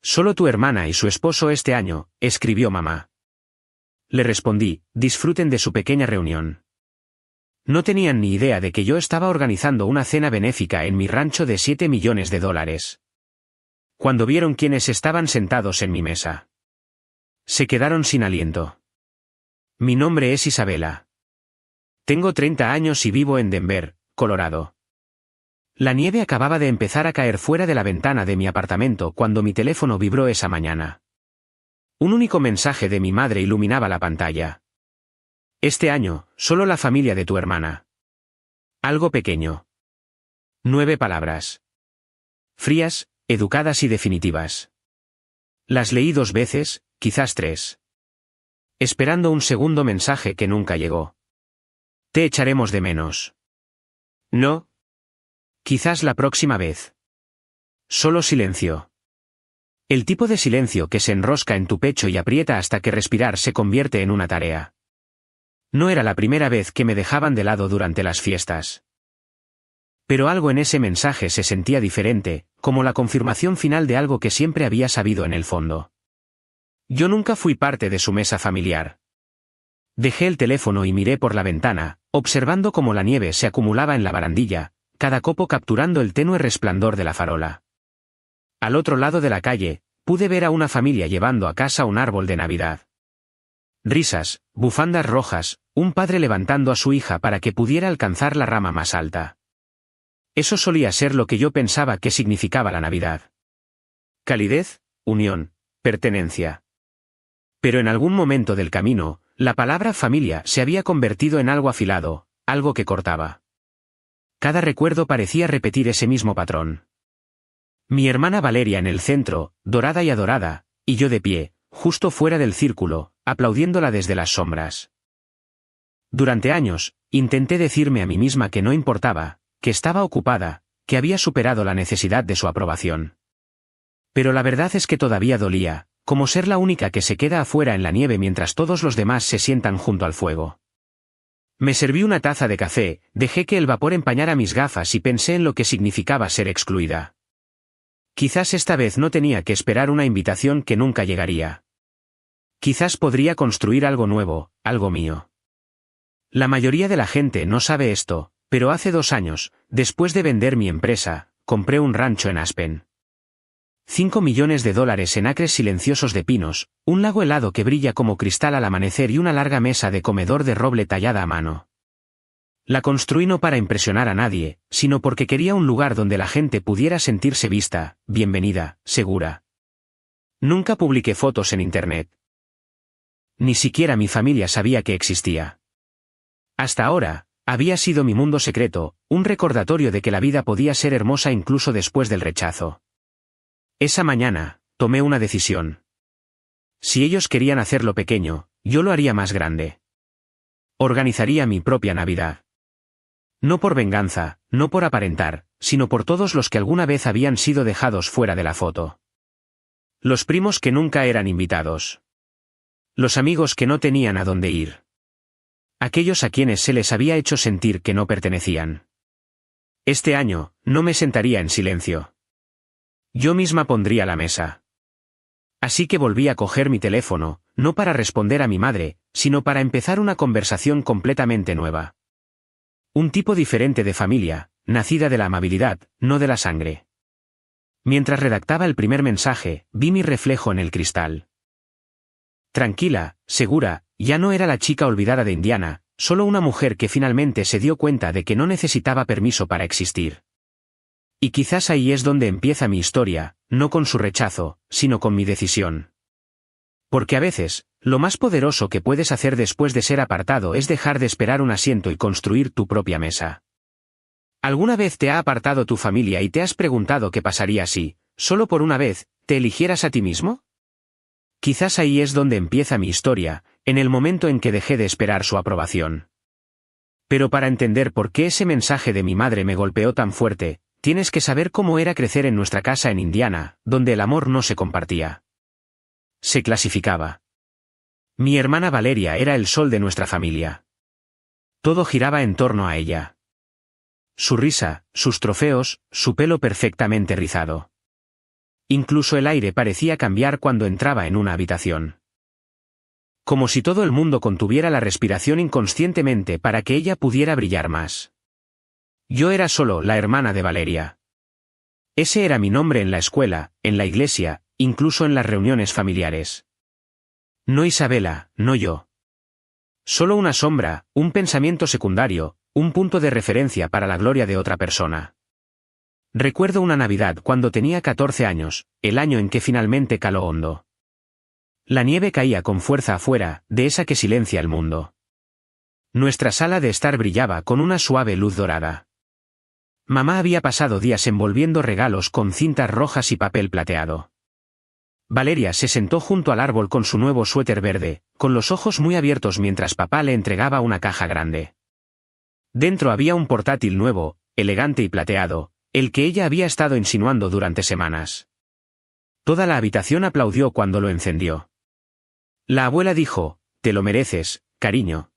Solo tu hermana y su esposo este año, escribió mamá. Le respondí, disfruten de su pequeña reunión. No tenían ni idea de que yo estaba organizando una cena benéfica en mi rancho de $7 millones. Cuando vieron quiénes estaban sentados en mi mesa, se quedaron sin aliento. Mi nombre es Isabela. Tengo 30 años y vivo en Denver, Colorado. La nieve acababa de empezar a caer fuera de la ventana de mi apartamento cuando mi teléfono vibró esa mañana. Un único mensaje de mi madre iluminaba la pantalla. Este año, solo la familia de tu hermana. Algo pequeño. 9 palabras. Frías, educadas y definitivas. Las leí 2 veces, quizás 3. Esperando un segundo mensaje que nunca llegó. Te echaremos de menos. No. Quizás la próxima vez. Solo silencio. El tipo de silencio que se enrosca en tu pecho y aprieta hasta que respirar se convierte en una tarea. No era la primera vez que me dejaban de lado durante las fiestas. Pero algo en ese mensaje se sentía diferente, como la confirmación final de algo que siempre había sabido en el fondo. Yo nunca fui parte de su mesa familiar. Dejé el teléfono y miré por la ventana, observando cómo la nieve se acumulaba en la barandilla, cada copo capturando el tenue resplandor de la farola. Al otro lado de la calle, pude ver a una familia llevando a casa un árbol de Navidad. Risas, bufandas rojas, un padre levantando a su hija para que pudiera alcanzar la rama más alta. Eso solía ser lo que yo pensaba que significaba la Navidad. Calidez, unión, pertenencia. Pero en algún momento del camino, la palabra familia se había convertido en algo afilado, algo que cortaba. Cada recuerdo parecía repetir ese mismo patrón. Mi hermana Valeria en el centro, dorada y adorada, y yo de pie, justo fuera del círculo, aplaudiéndola desde las sombras. Durante años, intenté decirme a mí misma que no importaba, que estaba ocupada, que había superado la necesidad de su aprobación. Pero la verdad es que todavía dolía, como ser la única que se queda afuera en la nieve mientras todos los demás se sientan junto al fuego. Me serví una taza de café, dejé que el vapor empañara mis gafas y pensé en lo que significaba ser excluida. Quizás esta vez no tenía que esperar una invitación que nunca llegaría. Quizás podría construir algo nuevo, algo mío. La mayoría de la gente no sabe esto, pero hace 2 años, después de vender mi empresa, compré un rancho en Aspen. $5 millones en acres silenciosos de pinos, un lago helado que brilla como cristal al amanecer y una larga mesa de comedor de roble tallada a mano. La construí no para impresionar a nadie, sino porque quería un lugar donde la gente pudiera sentirse vista, bienvenida, segura. Nunca publiqué fotos en internet. Ni siquiera mi familia sabía que existía. Hasta ahora, había sido mi mundo secreto, un recordatorio de que la vida podía ser hermosa incluso después del rechazo. Esa mañana, tomé una decisión. Si ellos querían hacerlo pequeño, yo lo haría más grande. Organizaría mi propia Navidad. No por venganza, no por aparentar, sino por todos los que alguna vez habían sido dejados fuera de la foto. Los primos que nunca eran invitados. Los amigos que no tenían a dónde ir. Aquellos a quienes se les había hecho sentir que no pertenecían. Este año, no me sentaría en silencio. Yo misma pondría la mesa. Así que volví a coger mi teléfono, no para responder a mi madre, sino para empezar una conversación completamente nueva. Un tipo diferente de familia, nacida de la amabilidad, no de la sangre. Mientras redactaba el primer mensaje, vi mi reflejo en el cristal. Tranquila, segura, ya no era la chica olvidada de Indiana, solo una mujer que finalmente se dio cuenta de que no necesitaba permiso para existir. Y quizás ahí es donde empieza mi historia, no con su rechazo, sino con mi decisión. Porque a veces, lo más poderoso que puedes hacer después de ser apartado es dejar de esperar un asiento y construir tu propia mesa. ¿Alguna vez te ha apartado tu familia y te has preguntado qué pasaría si, solo por una vez, te eligieras a ti mismo? Quizás ahí es donde empieza mi historia, en el momento en que dejé de esperar su aprobación. Pero para entender por qué ese mensaje de mi madre me golpeó tan fuerte, tienes que saber cómo era crecer en nuestra casa en Indiana, donde el amor no se compartía. Se clasificaba. Mi hermana Valeria era el sol de nuestra familia. Todo giraba en torno a ella. Su risa, sus trofeos, su pelo perfectamente rizado. Incluso el aire parecía cambiar cuando entraba en una habitación. Como si todo el mundo contuviera la respiración inconscientemente para que ella pudiera brillar más. Yo era solo la hermana de Valeria. Ese era mi nombre en la escuela, en la iglesia, incluso en las reuniones familiares. No Isabela, no yo. Solo una sombra, un pensamiento secundario, un punto de referencia para la gloria de otra persona. Recuerdo una Navidad cuando tenía 14 años, el año en que finalmente caló hondo. La nieve caía con fuerza afuera, de esa que silencia el mundo. Nuestra sala de estar brillaba con una suave luz dorada. Mamá había pasado días envolviendo regalos con cintas rojas y papel plateado. Valeria se sentó junto al árbol con su nuevo suéter verde, con los ojos muy abiertos mientras papá le entregaba una caja grande. Dentro había un portátil nuevo, elegante y plateado, el que ella había estado insinuando durante semanas. Toda la habitación aplaudió cuando lo encendió. La abuela dijo, «Te lo mereces, cariño».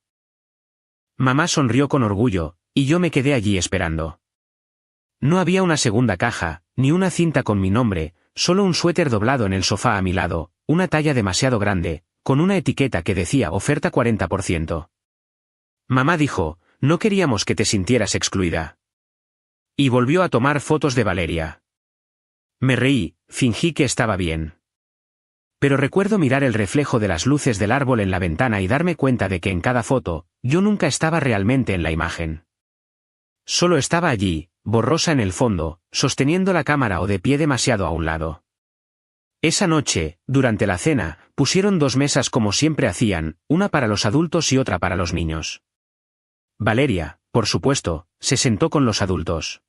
Mamá sonrió con orgullo, y yo me quedé allí esperando. No había una segunda caja, ni una cinta con mi nombre, solo un suéter doblado en el sofá a mi lado, una talla demasiado grande, con una etiqueta que decía oferta 40%. Mamá dijo, «No queríamos que te sintieras excluida». Y volvió a tomar fotos de Valeria. Me reí, fingí que estaba bien. Pero recuerdo mirar el reflejo de las luces del árbol en la ventana y darme cuenta de que en cada foto, yo nunca estaba realmente en la imagen. Solo estaba allí, borrosa en el fondo, sosteniendo la cámara o de pie demasiado a un lado. Esa noche, durante la cena, pusieron 2 mesas como siempre hacían, una para los adultos y otra para los niños. Valeria, por supuesto, se sentó con los adultos.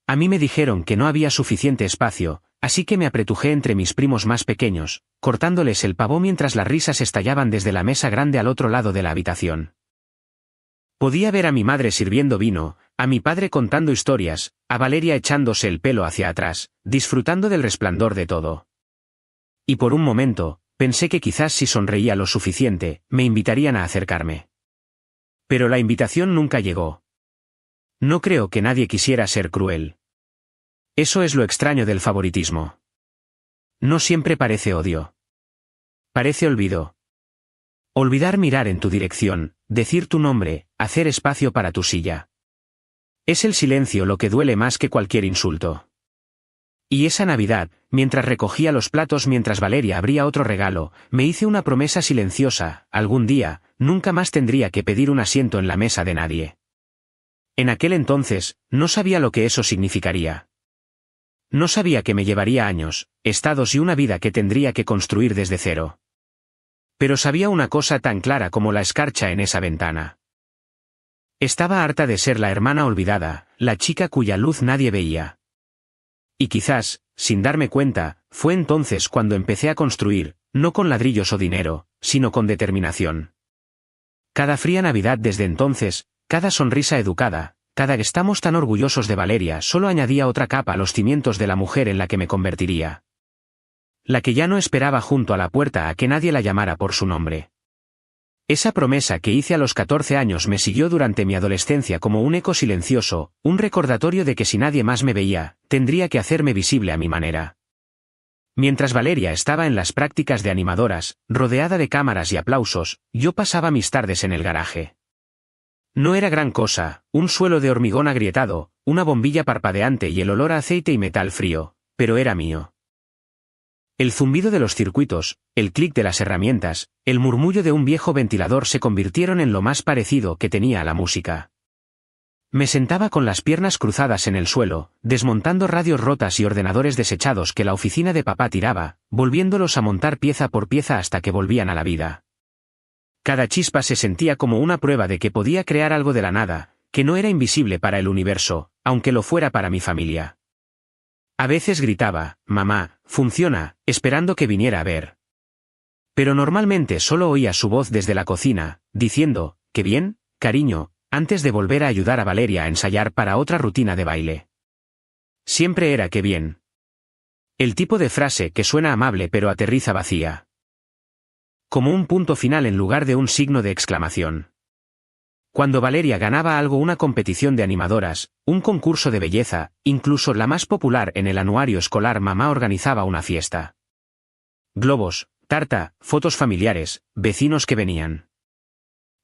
A mí me dijeron que no había suficiente espacio, así que me apretujé entre mis primos más pequeños, cortándoles el pavo mientras las risas estallaban desde la mesa grande al otro lado de la habitación. Podía ver a mi madre sirviendo vino, a mi padre contando historias, a Valeria echándose el pelo hacia atrás, disfrutando del resplandor de todo. Y por un momento, pensé que quizás si sonreía lo suficiente, me invitarían a acercarme. Pero la invitación nunca llegó. No creo que nadie quisiera ser cruel. Eso es lo extraño del favoritismo. No siempre parece odio. Parece olvido. Olvidar mirar en tu dirección, decir tu nombre, hacer espacio para tu silla. Es el silencio lo que duele más que cualquier insulto. Y esa Navidad, mientras recogía los platos mientras Valeria abría otro regalo, me hice una promesa silenciosa, algún día, nunca más tendría que pedir un asiento en la mesa de nadie. En aquel entonces, no sabía lo que eso significaría. No sabía que me llevaría años, estados y una vida que tendría que construir desde cero. Pero sabía una cosa tan clara como la escarcha en esa ventana. Estaba harta de ser la hermana olvidada, la chica cuya luz nadie veía. Y quizás, sin darme cuenta, fue entonces cuando empecé a construir, no con ladrillos o dinero, sino con determinación. Cada fría Navidad desde entonces, cada sonrisa educada, cada estamos tan orgullosos de Valeria solo añadía otra capa a los cimientos de la mujer en la que me convertiría. La que ya no esperaba junto a la puerta a que nadie la llamara por su nombre. Esa promesa que hice a los 14 años me siguió durante mi adolescencia como un eco silencioso, un recordatorio de que si nadie más me veía, tendría que hacerme visible a mi manera. Mientras Valeria estaba en las prácticas de animadoras, rodeada de cámaras y aplausos, yo pasaba mis tardes en el garaje. No era gran cosa, un suelo de hormigón agrietado, una bombilla parpadeante y el olor a aceite y metal frío, pero era mío. El zumbido de los circuitos, el clic de las herramientas, el murmullo de un viejo ventilador se convirtieron en lo más parecido que tenía a la música. Me sentaba con las piernas cruzadas en el suelo, desmontando radios rotas y ordenadores desechados que la oficina de papá tiraba, volviéndolos a montar pieza por pieza hasta que volvían a la vida. Cada chispa se sentía como una prueba de que podía crear algo de la nada, que no era invisible para el universo, aunque lo fuera para mi familia. A veces gritaba, «Mamá, funciona», esperando que viniera a ver. Pero normalmente solo oía su voz desde la cocina, diciendo, «¿Qué bien, cariño?», antes de volver a ayudar a Valeria a ensayar para otra rutina de baile. Siempre era «qué bien». El tipo de frase que suena amable pero aterriza vacía. Como un punto final en lugar de un signo de exclamación. Cuando Valeria ganaba algo, una competición de animadoras, un concurso de belleza, incluso la más popular en el anuario escolar, mamá organizaba una fiesta. Globos, tarta, fotos familiares, vecinos que venían.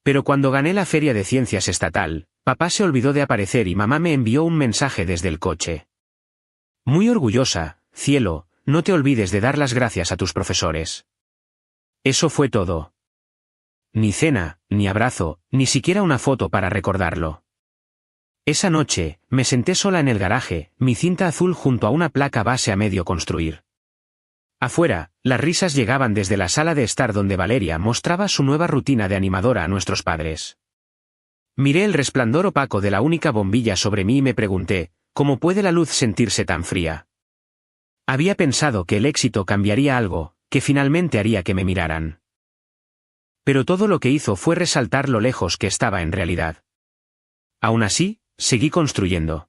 Pero cuando gané la feria de ciencias estatal, papá se olvidó de aparecer y mamá me envió un mensaje desde el coche. Muy orgullosa, cielo, no te olvides de dar las gracias a tus profesores. Eso fue todo. Ni cena, ni abrazo, ni siquiera una foto para recordarlo. Esa noche, me senté sola en el garaje, mi cinta azul junto a una placa base a medio construir. Afuera, las risas llegaban desde la sala de estar donde Valeria mostraba su nueva rutina de animadora a nuestros padres. Miré el resplandor opaco de la única bombilla sobre mí y me pregunté, ¿cómo puede la luz sentirse tan fría? Había pensado que el éxito cambiaría algo, que finalmente haría que me miraran. Pero todo lo que hizo fue resaltar lo lejos que estaba en realidad. Aún así, seguí construyendo.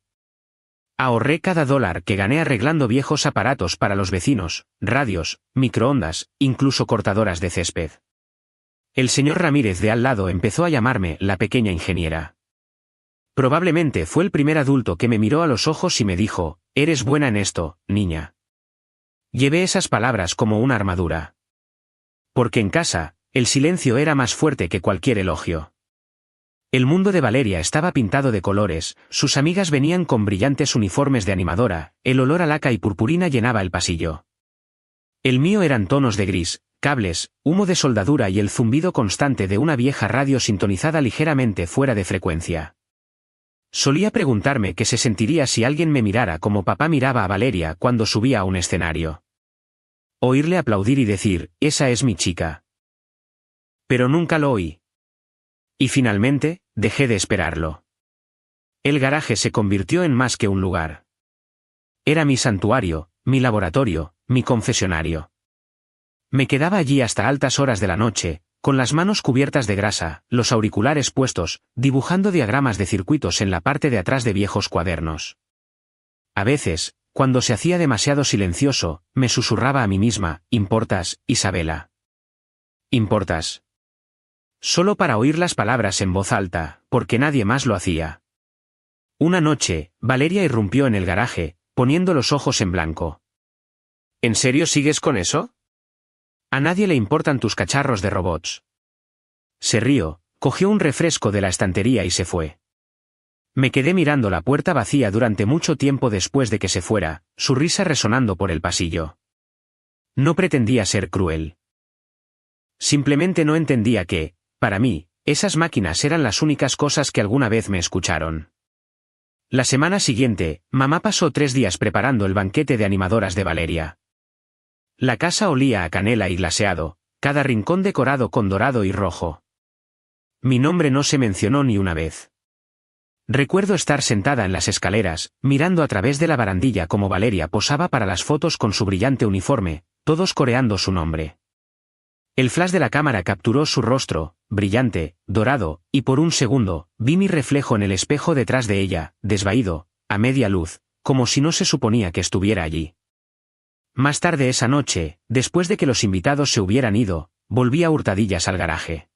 Ahorré cada dólar que gané arreglando viejos aparatos para los vecinos, radios, microondas, incluso cortadoras de césped. El señor Ramírez de al lado empezó a llamarme la pequeña ingeniera. Probablemente fue el primer adulto que me miró a los ojos y me dijo, «Eres buena en esto, niña». Llevé esas palabras como una armadura. Porque en casa, el silencio era más fuerte que cualquier elogio. El mundo de Valeria estaba pintado de colores, sus amigas venían con brillantes uniformes de animadora, el olor a laca y purpurina llenaba el pasillo. El mío eran tonos de gris, cables, humo de soldadura y el zumbido constante de una vieja radio sintonizada ligeramente fuera de frecuencia. Solía preguntarme qué se sentiría si alguien me mirara como papá miraba a Valeria cuando subía a un escenario. Oírle aplaudir y decir, «Esa es mi chica». Pero nunca lo oí. Y finalmente, dejé de esperarlo. El garaje se convirtió en más que un lugar. Era mi santuario, mi laboratorio, mi confesionario. Me quedaba allí hasta altas horas de la noche, con las manos cubiertas de grasa, los auriculares puestos, dibujando diagramas de circuitos en la parte de atrás de viejos cuadernos. A veces, cuando se hacía demasiado silencioso, me susurraba a mí misma, «¿Importas, Isabela? ¿Importas?» Solo para oír las palabras en voz alta, porque nadie más lo hacía. Una noche, Valeria irrumpió en el garaje, poniendo los ojos en blanco. ¿En serio sigues con eso? A nadie le importan tus cacharros de robots. Se rió, cogió un refresco de la estantería y se fue. Me quedé mirando la puerta vacía durante mucho tiempo después de que se fuera, su risa resonando por el pasillo. No pretendía ser cruel. Simplemente no entendía que, para mí, esas máquinas eran las únicas cosas que alguna vez me escucharon. La semana siguiente, mamá pasó 3 días preparando el banquete de animadoras de Valeria. La casa olía a canela y glaseado, cada rincón decorado con dorado y rojo. Mi nombre no se mencionó ni una vez. Recuerdo estar sentada en las escaleras, mirando a través de la barandilla como Valeria posaba para las fotos con su brillante uniforme, todos coreando su nombre. El flash de la cámara capturó su rostro, brillante, dorado, y por un segundo, vi mi reflejo en el espejo detrás de ella, desvaído, a media luz, como si no se suponía que estuviera allí. Más tarde esa noche, después de que los invitados se hubieran ido, volví a hurtadillas al garaje.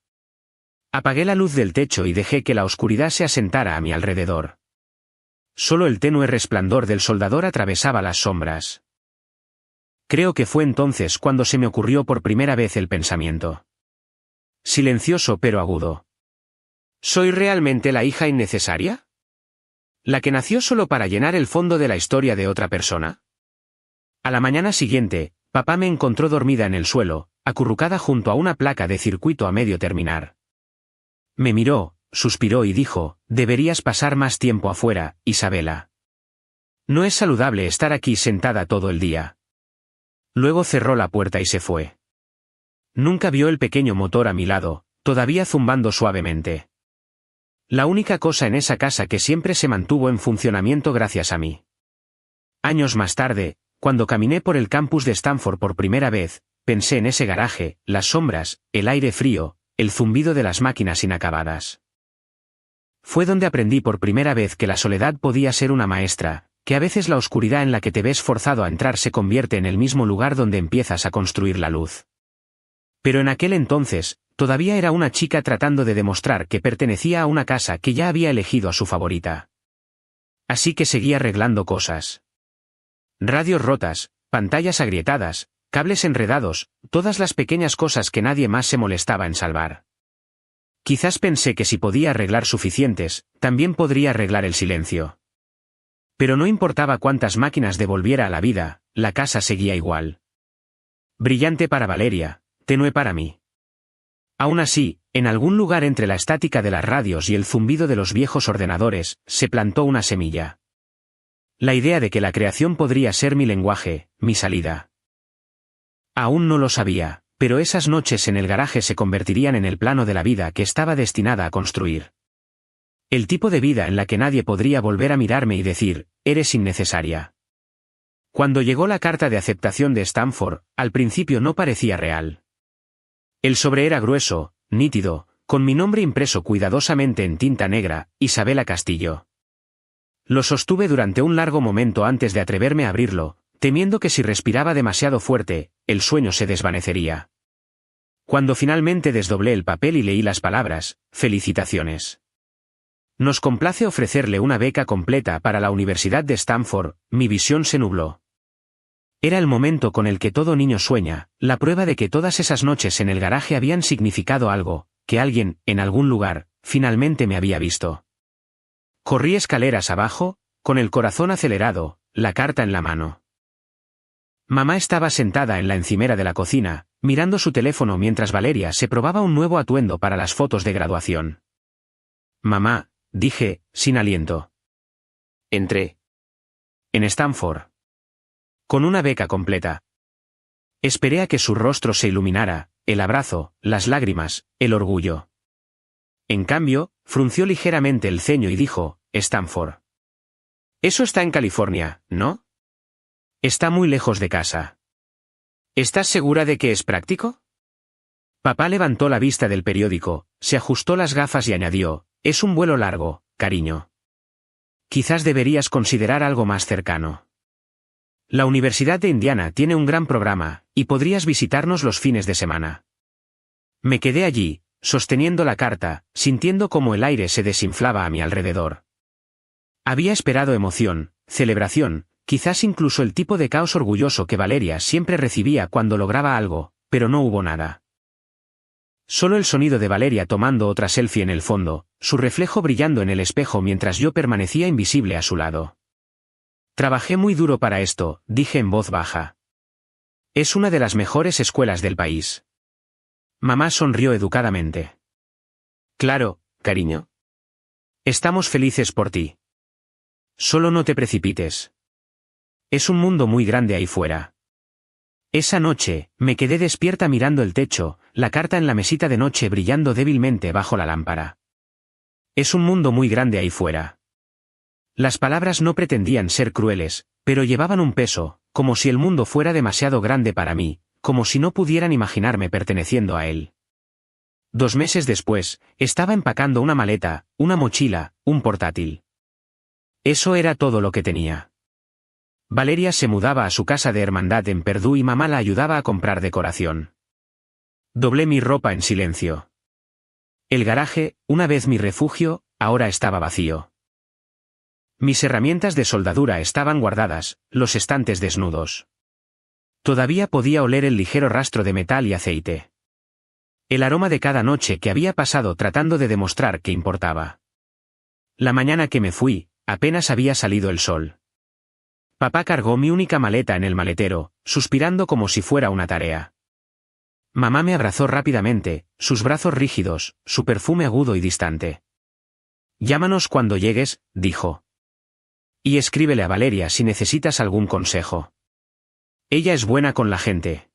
Apagué la luz del techo y dejé que la oscuridad se asentara a mi alrededor. Solo el tenue resplandor del soldador atravesaba las sombras. Creo que fue entonces cuando se me ocurrió por primera vez el pensamiento. Silencioso pero agudo. ¿Soy realmente la hija innecesaria? ¿La que nació solo para llenar el fondo de la historia de otra persona? A la mañana siguiente, papá me encontró dormida en el suelo, acurrucada junto a una placa de circuito a medio terminar. Me miró, suspiró y dijo, «Deberías pasar más tiempo afuera, Isabela. No es saludable estar aquí sentada todo el día». Luego cerró la puerta y se fue. Nunca vio el pequeño motor a mi lado, todavía zumbando suavemente. La única cosa en esa casa que siempre se mantuvo en funcionamiento gracias a mí. Años más tarde, cuando caminé por el campus de Stanford por primera vez, pensé en ese garaje, las sombras, el aire frío, el zumbido de las máquinas inacabadas. Fue donde aprendí por primera vez que la soledad podía ser una maestra, que a veces la oscuridad en la que te ves forzado a entrar se convierte en el mismo lugar donde empiezas a construir la luz. Pero en aquel entonces, todavía era una chica tratando de demostrar que pertenecía a una casa que ya había elegido a su favorita. Así que seguía arreglando cosas. Radios rotas, pantallas agrietadas, cables enredados, todas las pequeñas cosas que nadie más se molestaba en salvar. Quizás pensé que si podía arreglar suficientes, también podría arreglar el silencio. Pero no importaba cuántas máquinas devolviera a la vida, la casa seguía igual. Brillante para Valeria, tenue para mí. Aún así, en algún lugar entre la estática de las radios y el zumbido de los viejos ordenadores, se plantó una semilla. La idea de que la creación podría ser mi lenguaje, mi salida. Aún no lo sabía, pero esas noches en el garaje se convertirían en el plano de la vida que estaba destinada a construir. El tipo de vida en la que nadie podría volver a mirarme y decir, eres innecesaria. Cuando llegó la carta de aceptación de Stanford, al principio no parecía real. El sobre era grueso, nítido, con mi nombre impreso cuidadosamente en tinta negra, Isabela Castillo. Lo sostuve durante un largo momento antes de atreverme a abrirlo, temiendo que si respiraba demasiado fuerte, el sueño se desvanecería. Cuando finalmente desdoblé el papel y leí las palabras, felicitaciones. Nos complace ofrecerle una beca completa para la Universidad de Stanford, mi visión se nubló. Era el momento con el que todo niño sueña, la prueba de que todas esas noches en el garaje habían significado algo, que alguien, en algún lugar, finalmente me había visto. Corrí escaleras abajo, con el corazón acelerado, la carta en la mano. Mamá estaba sentada en la encimera de la cocina, mirando su teléfono mientras Valeria se probaba un nuevo atuendo para las fotos de graduación. Mamá, dije, sin aliento. Entré. En Stanford. Con una beca completa. Esperé a que su rostro se iluminara, el abrazo, las lágrimas, el orgullo. En cambio, frunció ligeramente el ceño y dijo, Stanford. Eso está en California, ¿no? Está muy lejos de casa. ¿Estás segura de que es práctico? Papá levantó la vista del periódico, se ajustó las gafas y añadió, es un vuelo largo, cariño. Quizás deberías considerar algo más cercano. La Universidad de Indiana tiene un gran programa, y podrías visitarnos los fines de semana. Me quedé allí, sosteniendo la carta, sintiendo cómo el aire se desinflaba a mi alrededor. Había esperado emoción, celebración, quizás incluso el tipo de caos orgulloso que Valeria siempre recibía cuando lograba algo, pero no hubo nada. Solo el sonido de Valeria tomando otra selfie en el fondo, su reflejo brillando en el espejo mientras yo permanecía invisible a su lado. Trabajé muy duro para esto, dije en voz baja. Es una de las mejores escuelas del país. Mamá sonrió educadamente. Claro, cariño. Estamos felices por ti. Solo no te precipites. Es un mundo muy grande ahí fuera. Esa noche, me quedé despierta mirando el techo, la carta en la mesita de noche brillando débilmente bajo la lámpara. Es un mundo muy grande ahí fuera. Las palabras no pretendían ser crueles, pero llevaban un peso, como si el mundo fuera demasiado grande para mí, como si no pudieran imaginarme perteneciendo a él. 2 meses después, estaba empacando una maleta, una mochila, un portátil. Eso era todo lo que tenía. Valeria se mudaba a su casa de hermandad en Perdue y mamá la ayudaba a comprar decoración. Doblé mi ropa en silencio. El garaje, una vez mi refugio, ahora estaba vacío. Mis herramientas de soldadura estaban guardadas, los estantes desnudos. Todavía podía oler el ligero rastro de metal y aceite. El aroma de cada noche que había pasado tratando de demostrar que importaba. La mañana que me fui, apenas había salido el sol. Papá cargó mi única maleta en el maletero, suspirando como si fuera una tarea. Mamá me abrazó rápidamente, sus brazos rígidos, su perfume agudo y distante. Llámanos cuando llegues, dijo. Y escríbele a Valeria si necesitas algún consejo. Ella es buena con la gente.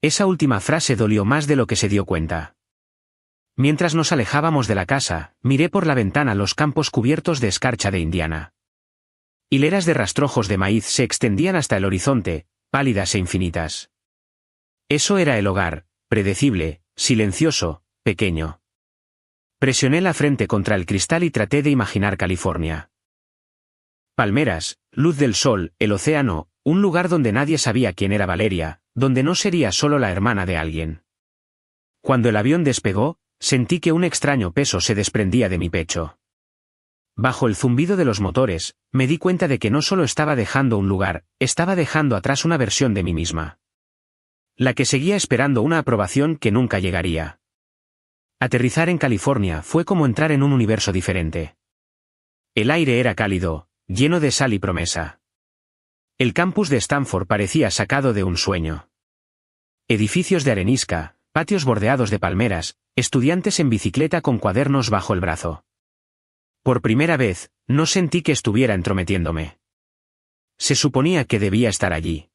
Esa última frase dolió más de lo que se dio cuenta. Mientras nos alejábamos de la casa, miré por la ventana los campos cubiertos de escarcha de Indiana. Hileras de rastrojos de maíz se extendían hasta el horizonte, pálidas e infinitas. Eso era el hogar, predecible, silencioso, pequeño. Presioné la frente contra el cristal y traté de imaginar California. Palmeras, luz del sol, el océano, un lugar donde nadie sabía quién era Valeria, donde no sería solo la hermana de alguien. Cuando el avión despegó, sentí que un extraño peso se desprendía de mi pecho. Bajo el zumbido de los motores, me di cuenta de que no solo estaba dejando un lugar, estaba dejando atrás una versión de mí misma. La que seguía esperando una aprobación que nunca llegaría. Aterrizar en California fue como entrar en un universo diferente. El aire era cálido, lleno de sal y promesa. El campus de Stanford parecía sacado de un sueño. Edificios de arenisca, patios bordeados de palmeras, estudiantes en bicicleta con cuadernos bajo el brazo. Por primera vez, no sentí que estuviera entrometiéndome. Se suponía que debía estar allí.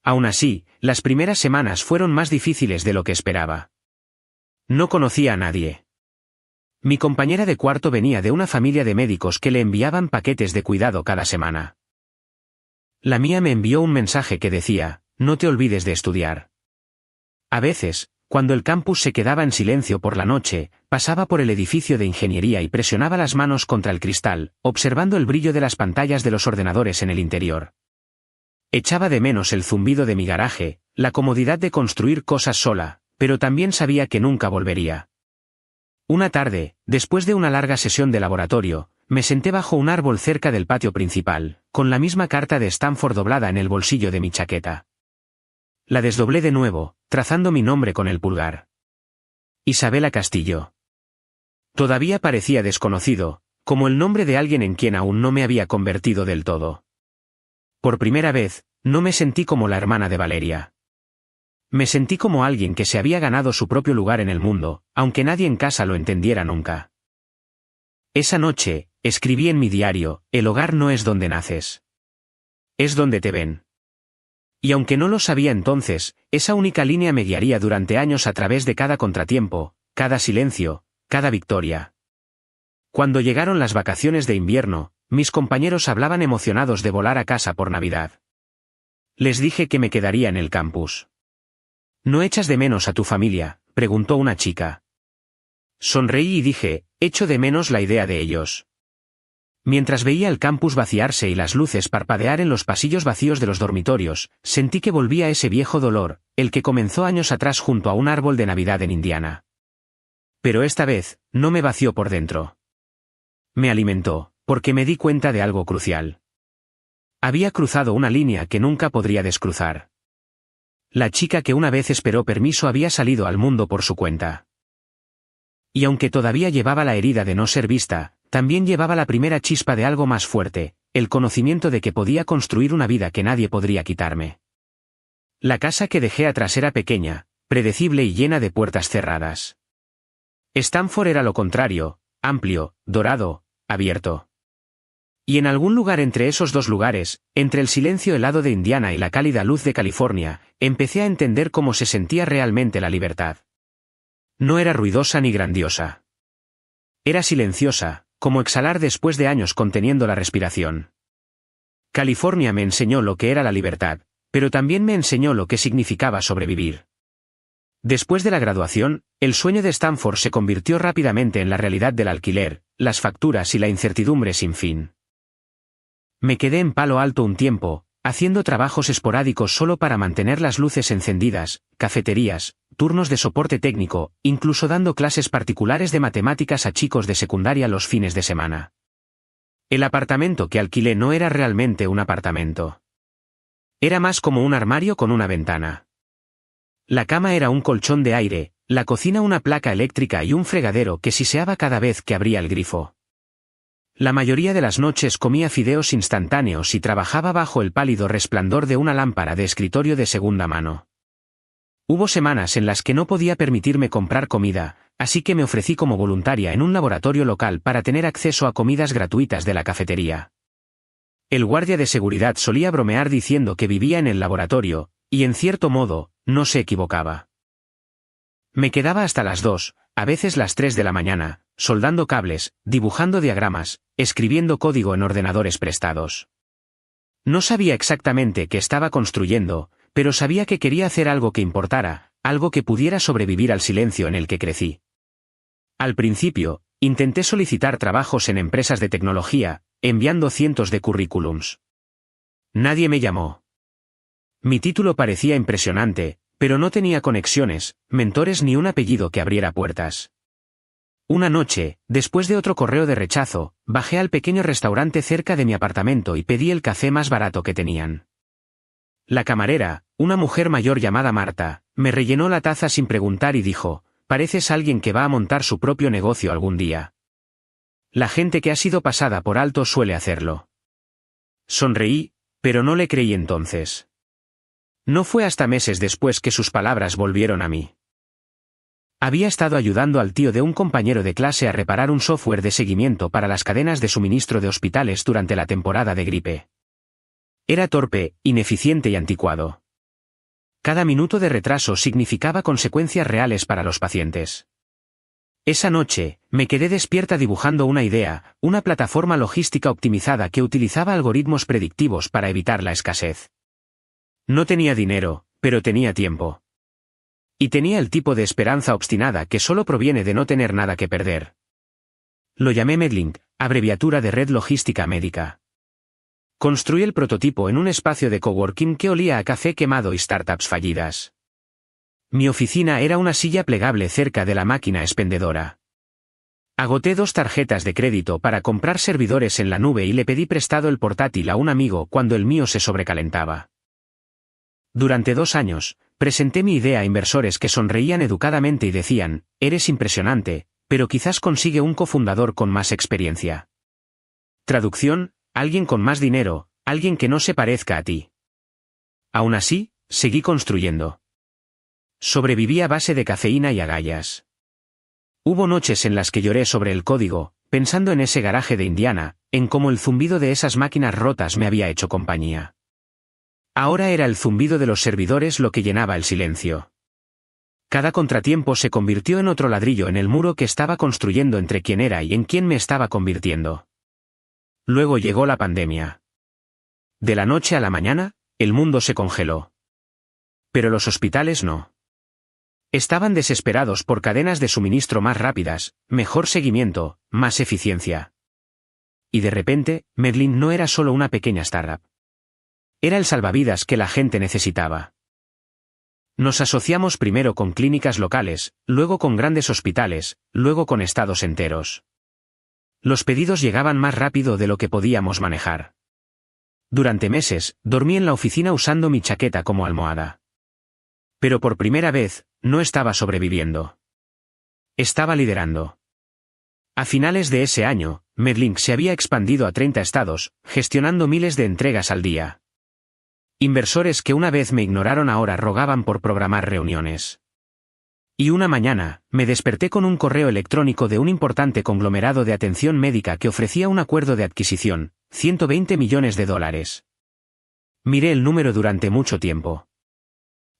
Aún así, las primeras semanas fueron más difíciles de lo que esperaba. No conocía a nadie. Mi compañera de cuarto venía de una familia de médicos que le enviaban paquetes de cuidado cada semana. La mía me envió un mensaje que decía, no te olvides de estudiar. A veces, cuando el campus se quedaba en silencio por la noche, pasaba por el edificio de ingeniería y presionaba las manos contra el cristal, observando el brillo de las pantallas de los ordenadores en el interior. Echaba de menos el zumbido de mi garaje, la comodidad de construir cosas sola, pero también sabía que nunca volvería. Una tarde, después de una larga sesión de laboratorio, me senté bajo un árbol cerca del patio principal, con la misma carta de Stanford doblada en el bolsillo de mi chaqueta. La desdoblé de nuevo, trazando mi nombre con el pulgar. Isabela Castillo. Todavía parecía desconocido, como el nombre de alguien en quien aún no me había convertido del todo. Por primera vez, no me sentí como la hermana de Valeria. Me sentí como alguien que se había ganado su propio lugar en el mundo, aunque nadie en casa lo entendiera nunca. Esa noche, escribí en mi diario, el hogar no es donde naces. Es donde te ven. Y aunque no lo sabía entonces, esa única línea me guiaría durante años a través de cada contratiempo, cada silencio, cada victoria. Cuando llegaron las vacaciones de invierno, mis compañeros hablaban emocionados de volar a casa por Navidad. Les dije que me quedaría en el campus. ¿No echas de menos a tu familia?, preguntó una chica. Sonreí y dije, echo de menos la idea de ellos. Mientras veía el campus vaciarse y las luces parpadear en los pasillos vacíos de los dormitorios, sentí que volvía ese viejo dolor, el que comenzó años atrás junto a un árbol de Navidad en Indiana. Pero esta vez, no me vació por dentro. Me alimentó, porque me di cuenta de algo crucial. Había cruzado una línea que nunca podría descruzar. La chica que una vez esperó permiso había salido al mundo por su cuenta. Y aunque todavía llevaba la herida de no ser vista, también llevaba la primera chispa de algo más fuerte, el conocimiento de que podía construir una vida que nadie podría quitarme. La casa que dejé atrás era pequeña, predecible y llena de puertas cerradas. Stanford era lo contrario, amplio, dorado, abierto. Y en algún lugar entre esos dos lugares, entre el silencio helado de Indiana y la cálida luz de California, empecé a entender cómo se sentía realmente la libertad. No era ruidosa ni grandiosa. Era silenciosa, como exhalar después de años conteniendo la respiración. California me enseñó lo que era la libertad, pero también me enseñó lo que significaba sobrevivir. Después de la graduación, el sueño de Stanford se convirtió rápidamente en la realidad del alquiler, las facturas y la incertidumbre sin fin. Me quedé en Palo Alto un tiempo, haciendo trabajos esporádicos solo para mantener las luces encendidas, cafeterías, turnos de soporte técnico, incluso dando clases particulares de matemáticas a chicos de secundaria los fines de semana. El apartamento que alquilé no era realmente un apartamento. Era más como un armario con una ventana. La cama era un colchón de aire, la cocina una placa eléctrica y un fregadero que siseaba cada vez que abría el grifo. La mayoría de las noches comía fideos instantáneos y trabajaba bajo el pálido resplandor de una lámpara de escritorio de segunda mano. Hubo semanas en las que no podía permitirme comprar comida, así que me ofrecí como voluntaria en un laboratorio local para tener acceso a comidas gratuitas de la cafetería. El guardia de seguridad solía bromear diciendo que vivía en el laboratorio, y en cierto modo, no se equivocaba. Me quedaba hasta las 2, a veces las 3 de la mañana, soldando cables, dibujando diagramas, escribiendo código en ordenadores prestados. No sabía exactamente qué estaba construyendo, pero sabía que quería hacer algo que importara, algo que pudiera sobrevivir al silencio en el que crecí. Al principio, intenté solicitar trabajos en empresas de tecnología, enviando cientos de currículums. Nadie me llamó. Mi título parecía impresionante, Pero no tenía conexiones, mentores ni un apellido que abriera puertas. Una noche, después de otro correo de rechazo, bajé al pequeño restaurante cerca de mi apartamento y pedí el café más barato que tenían. La camarera, una mujer mayor llamada Marta, me rellenó la taza sin preguntar y dijo: «Pareces alguien que va a montar su propio negocio algún día». La gente que ha sido pasada por alto suele hacerlo. Sonreí, pero no le creí entonces. No fue hasta meses después que sus palabras volvieron a mí. Había estado ayudando al tío de un compañero de clase a reparar un software de seguimiento para las cadenas de suministro de hospitales durante la temporada de gripe. Era torpe, ineficiente y anticuado. Cada minuto de retraso significaba consecuencias reales para los pacientes. Esa noche, me quedé despierta dibujando una idea, una plataforma logística optimizada que utilizaba algoritmos predictivos para evitar la escasez. No tenía dinero, pero tenía tiempo. Y tenía el tipo de esperanza obstinada que solo proviene de no tener nada que perder. Lo llamé Medlink, abreviatura de Red Logística Médica. Construí el prototipo en un espacio de coworking que olía a café quemado y startups fallidas. Mi oficina era una silla plegable cerca de la máquina expendedora. Agoté 2 tarjetas de crédito para comprar servidores en la nube y le pedí prestado el portátil a un amigo cuando el mío se sobrecalentaba. Durante 2 años, presenté mi idea a inversores que sonreían educadamente y decían: «Eres impresionante, pero quizás consigue un cofundador con más experiencia». Traducción: alguien con más dinero, alguien que no se parezca a ti. Aún así, seguí construyendo. Sobreviví a base de cafeína y agallas. Hubo noches en las que lloré sobre el código, pensando en ese garaje de Indiana, en cómo el zumbido de esas máquinas rotas me había hecho compañía. Ahora era el zumbido de los servidores lo que llenaba el silencio. Cada contratiempo se convirtió en otro ladrillo en el muro que estaba construyendo entre quién era y en quién me estaba convirtiendo. Luego llegó la pandemia. De la noche a la mañana, el mundo se congeló. Pero los hospitales no. Estaban desesperados por cadenas de suministro más rápidas, mejor seguimiento, más eficiencia. Y de repente, Medlink no era solo una pequeña startup. Era el salvavidas que la gente necesitaba. Nos asociamos primero con clínicas locales, luego con grandes hospitales, luego con estados enteros. Los pedidos llegaban más rápido de lo que podíamos manejar. Durante meses, dormí en la oficina usando mi chaqueta como almohada. Pero por primera vez, no estaba sobreviviendo. Estaba liderando. A finales de ese año, Medlink se había expandido a 30 estados, gestionando miles de entregas al día. Inversores que una vez me ignoraron ahora rogaban por programar reuniones. Y una mañana, me desperté con un correo electrónico de un importante conglomerado de atención médica que ofrecía un acuerdo de adquisición, $120 millones. Miré el número durante mucho tiempo.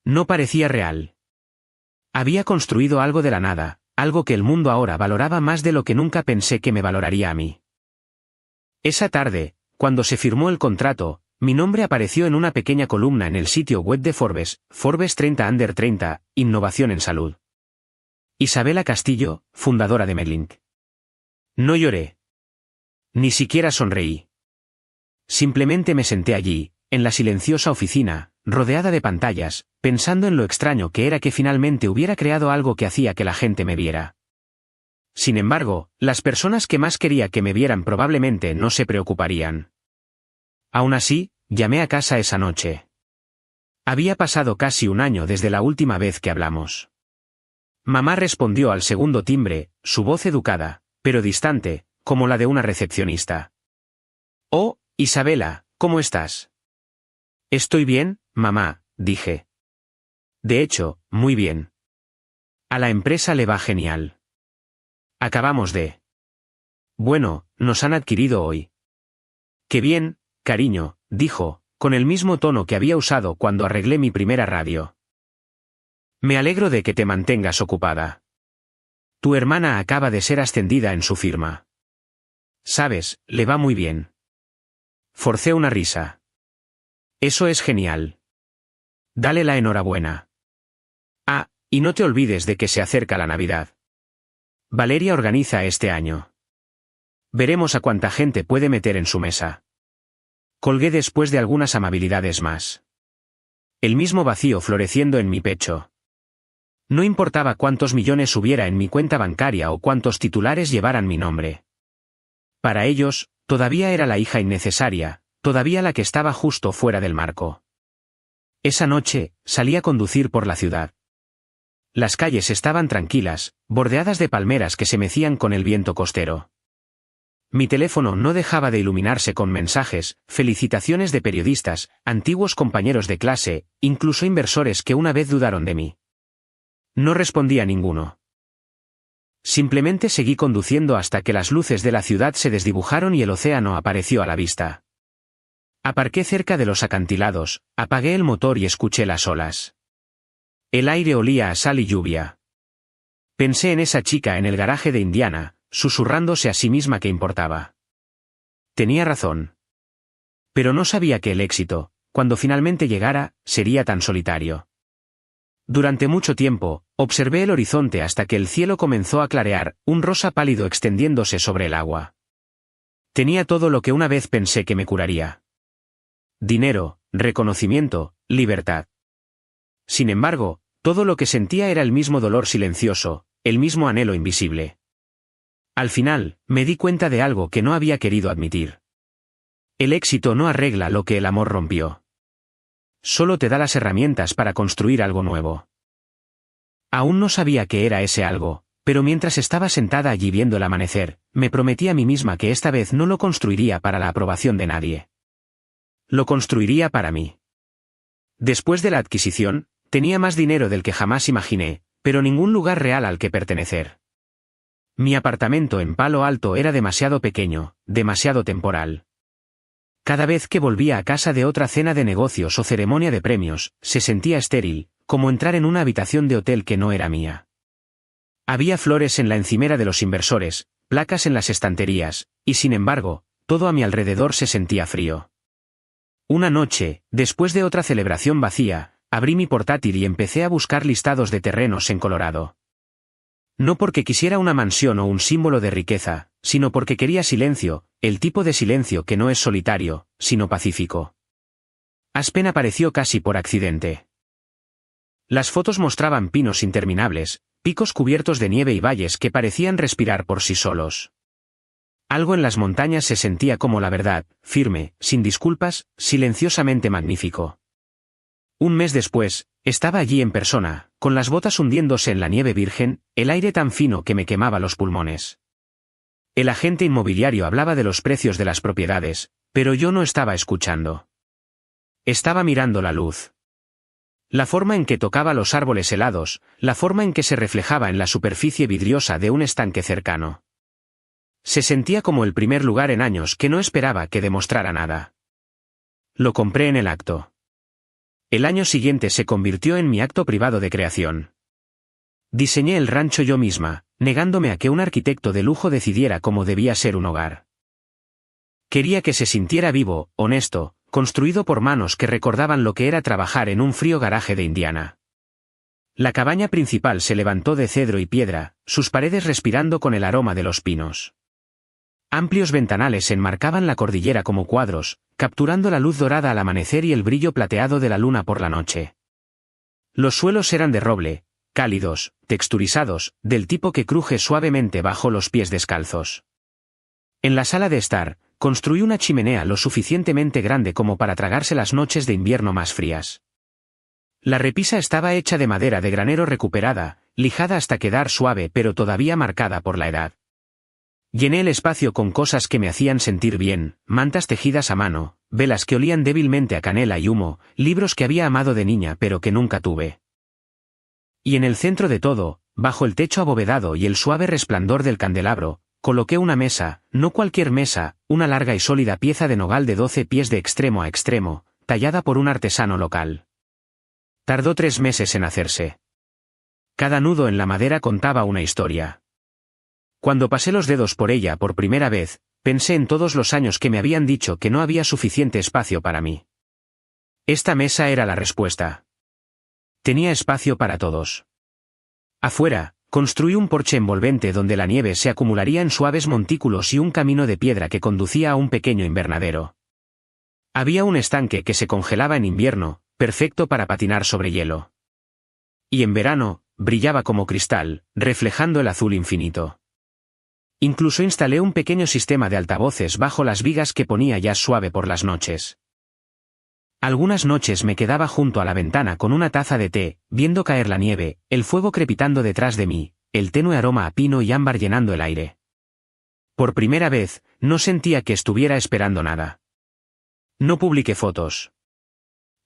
No parecía real. Había construido algo de la nada, algo que el mundo ahora valoraba más de lo que nunca pensé que me valoraría a mí. Esa tarde, cuando se firmó el contrato, mi nombre apareció en una pequeña columna en el sitio web de Forbes, Forbes 30 Under 30, Innovación en Salud. Isabela Castillo, fundadora de Medlink. No lloré. Ni siquiera sonreí. Simplemente me senté allí, en la silenciosa oficina, rodeada de pantallas, pensando en lo extraño que era que finalmente hubiera creado algo que hacía que la gente me viera. Sin embargo, las personas que más quería que me vieran probablemente no se preocuparían. Aún así, llamé a casa esa noche. Había pasado casi un año desde la última vez que hablamos. Mamá respondió al segundo timbre, su voz educada, pero distante, como la de una recepcionista. «Oh, Isabela, ¿cómo estás?» «Estoy bien, mamá», dije. «De hecho, muy bien. A la empresa le va genial. Acabamos de... Bueno, nos han adquirido hoy». «Qué bien, cariño», dijo, con el mismo tono que había usado cuando arreglé mi primera radio. «Me alegro de que te mantengas ocupada. Tu hermana acaba de ser ascendida en su firma. Sabes, le va muy bien». Forcé una risa. «Eso es genial. Dale la enhorabuena. Ah, y no te olvides de que se acerca la Navidad. Valeria organiza este año. Veremos a cuánta gente puede meter en su mesa». Colgué después de algunas amabilidades más. el mismo vacío floreciendo en mi pecho. No importaba cuántos millones hubiera en mi cuenta bancaria o cuántos titulares llevaran mi nombre. Para ellos, todavía era la hija innecesaria, todavía la que estaba justo fuera del marco. Esa noche, salí a conducir por la ciudad. Las calles estaban tranquilas, bordeadas de palmeras que se mecían con el viento costero. Mi teléfono no dejaba de iluminarse con mensajes, felicitaciones de periodistas, antiguos compañeros de clase, incluso inversores que una vez dudaron de mí. No respondí a ninguno. Simplemente seguí conduciendo hasta que las luces de la ciudad se desdibujaron y el océano apareció a la vista. Aparqué cerca de los acantilados, apagué el motor y escuché las olas. El aire olía a sal y lluvia. Pensé en esa chica en el garaje de Indiana, susurrándose a sí misma que importaba. Tenía razón. Pero no sabía que el éxito, cuando finalmente llegara, sería tan solitario. Durante mucho tiempo, observé el horizonte hasta que el cielo comenzó a clarear, un rosa pálido extendiéndose sobre el agua. Tenía todo lo que una vez pensé que me curaría. Dinero, reconocimiento, libertad. Sin embargo, todo lo que sentía era el mismo dolor silencioso, el mismo anhelo invisible. Al final, me di cuenta de algo que no había querido admitir. El éxito no arregla lo que el amor rompió. Solo te da las herramientas para construir algo nuevo. Aún no sabía qué era ese algo, pero mientras estaba sentada allí viendo el amanecer, me prometí a mí misma que esta vez no lo construiría para la aprobación de nadie. Lo construiría para mí. Después de la adquisición, tenía más dinero del que jamás imaginé, pero ningún lugar real al que pertenecer. Mi apartamento en Palo Alto era demasiado pequeño, demasiado temporal. Cada vez que volvía a casa de otra cena de negocios o ceremonia de premios, se sentía estéril, como entrar en una habitación de hotel que no era mía. Había flores en la encimera de los inversores, placas en las estanterías, y sin embargo, todo a mi alrededor se sentía frío. Una noche, después de otra celebración vacía, abrí mi portátil y empecé a buscar listados de terrenos en Colorado. No porque quisiera una mansión o un símbolo de riqueza, sino porque quería silencio, el tipo de silencio que no es solitario, sino pacífico. Aspen apareció casi por accidente. Las fotos mostraban pinos interminables, picos cubiertos de nieve y valles que parecían respirar por sí solos. Algo en las montañas se sentía como la verdad, firme, sin disculpas, silenciosamente magnífico. Un mes después, estaba allí en persona, con las botas hundiéndose en la nieve virgen, el aire tan fino que me quemaba los pulmones. El agente inmobiliario hablaba de los precios de las propiedades, pero yo no estaba escuchando. Estaba mirando la luz. La forma en que tocaba los árboles helados, la forma en que se reflejaba en la superficie vidriosa de un estanque cercano. Se sentía como el primer lugar en años que no esperaba que demostrara nada. Lo compré en el acto. El año siguiente se convirtió en mi acto privado de creación. Diseñé el rancho yo misma, negándome a que un arquitecto de lujo decidiera cómo debía ser un hogar. Quería que se sintiera vivo, honesto, construido por manos que recordaban lo que era trabajar en un frío garaje de Indiana. La cabaña principal se levantó de cedro y piedra, sus paredes respirando con el aroma de los pinos. Amplios ventanales enmarcaban la cordillera como cuadros, capturando la luz dorada al amanecer y el brillo plateado de la luna por la noche. Los suelos eran de roble, cálidos, texturizados, del tipo que cruje suavemente bajo los pies descalzos. En la sala de estar, construí una chimenea lo suficientemente grande como para tragarse las noches de invierno más frías. La repisa estaba hecha de madera de granero recuperada, lijada hasta quedar suave pero todavía marcada por la edad. Llené el espacio con cosas que me hacían sentir bien, mantas tejidas a mano, velas que olían débilmente a canela y humo, libros que había amado de niña pero que nunca tuve. Y en el centro de todo, bajo el techo abovedado y el suave resplandor del candelabro, coloqué una mesa, no cualquier mesa, una larga y sólida pieza de nogal de 12 pies de extremo a extremo, tallada por un artesano local. Tardó 3 meses en hacerse. Cada nudo en la madera contaba una historia. Cuando pasé los dedos por ella por primera vez, pensé en todos los años que me habían dicho que no había suficiente espacio para mí. Esta mesa era la respuesta. Tenía espacio para todos. Afuera, construí un porche envolvente donde la nieve se acumularía en suaves montículos y un camino de piedra que conducía a un pequeño invernadero. Había un estanque que se congelaba en invierno, perfecto para patinar sobre hielo. Y en verano, brillaba como cristal, reflejando el azul infinito. Incluso instalé un pequeño sistema de altavoces bajo las vigas que ponía jazz suave por las noches. Algunas noches me quedaba junto a la ventana con una taza de té, viendo caer la nieve, el fuego crepitando detrás de mí, el tenue aroma a pino y ámbar llenando el aire. Por primera vez, no sentía que estuviera esperando nada. No publiqué fotos.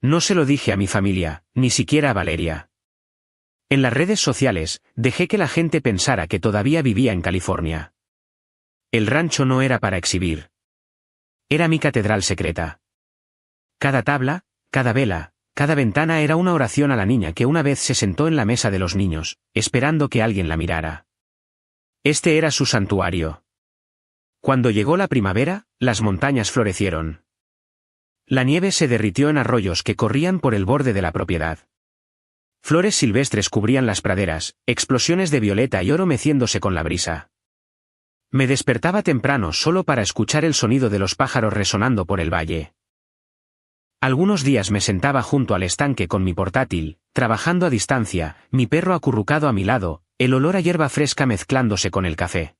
No se lo dije a mi familia, ni siquiera a Valeria. En las redes sociales, dejé que la gente pensara que todavía vivía en California. El rancho no era para exhibir. Era mi catedral secreta. Cada tabla, cada vela, cada ventana era una oración a la niña que una vez se sentó en la mesa de los niños, esperando que alguien la mirara. Este era su santuario. Cuando llegó la primavera, las montañas florecieron. La nieve se derritió en arroyos que corrían por el borde de la propiedad. Flores silvestres cubrían las praderas, explosiones de violeta y oro meciéndose con la brisa. Me despertaba temprano solo para escuchar el sonido de los pájaros resonando por el valle. Algunos días me sentaba junto al estanque con mi portátil, trabajando a distancia, mi perro acurrucado a mi lado, el olor a hierba fresca mezclándose con el café.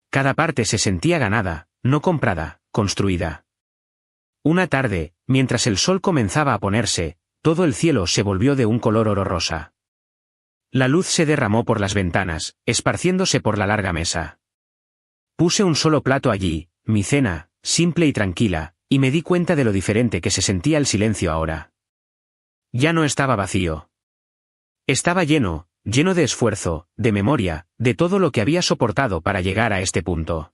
Cada parte se sentía ganada, no comprada, construida. Una tarde, mientras el sol comenzaba a ponerse, todo el cielo se volvió de un color oro rosa. La luz se derramó por las ventanas, esparciéndose por la larga mesa. Puse un solo plato allí, mi cena, simple y tranquila, y me di cuenta de lo diferente que se sentía el silencio ahora. Ya no estaba vacío. Estaba lleno de esfuerzo, de memoria, de todo lo que había soportado para llegar a este punto.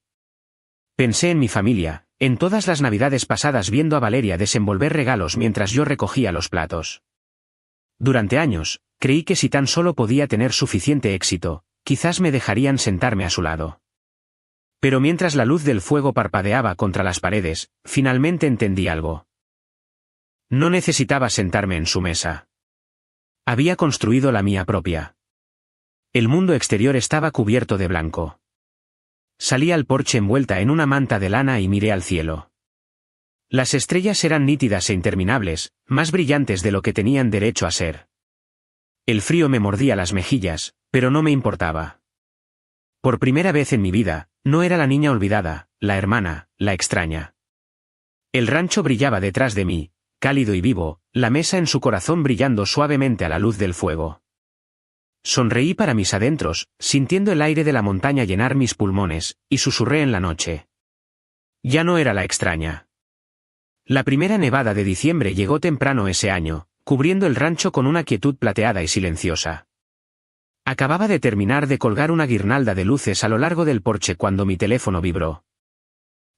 Pensé en mi familia, en todas las navidades pasadas viendo a Valeria desenvolver regalos mientras yo recogía los platos. Durante años, creí que si tan solo podía tener suficiente éxito, quizás me dejarían sentarme a su lado. Pero mientras la luz del fuego parpadeaba contra las paredes, finalmente entendí algo. No necesitaba sentarme en su mesa. Había construido la mía propia. El mundo exterior estaba cubierto de blanco. Salí al porche envuelta en una manta de lana y miré al cielo. Las estrellas eran nítidas e interminables, más brillantes de lo que tenían derecho a ser. El frío me mordía las mejillas, pero no me importaba. Por primera vez en mi vida, no era la niña olvidada, la hermana, la extraña. El rancho brillaba detrás de mí, cálido y vivo, la mesa en su corazón brillando suavemente a la luz del fuego. Sonreí para mis adentros, sintiendo el aire de la montaña llenar mis pulmones, y susurré en la noche. Ya no era la extraña. La primera nevada de diciembre llegó temprano ese año, cubriendo el rancho con una quietud plateada y silenciosa. Acababa de terminar de colgar una guirnalda de luces a lo largo del porche cuando mi teléfono vibró.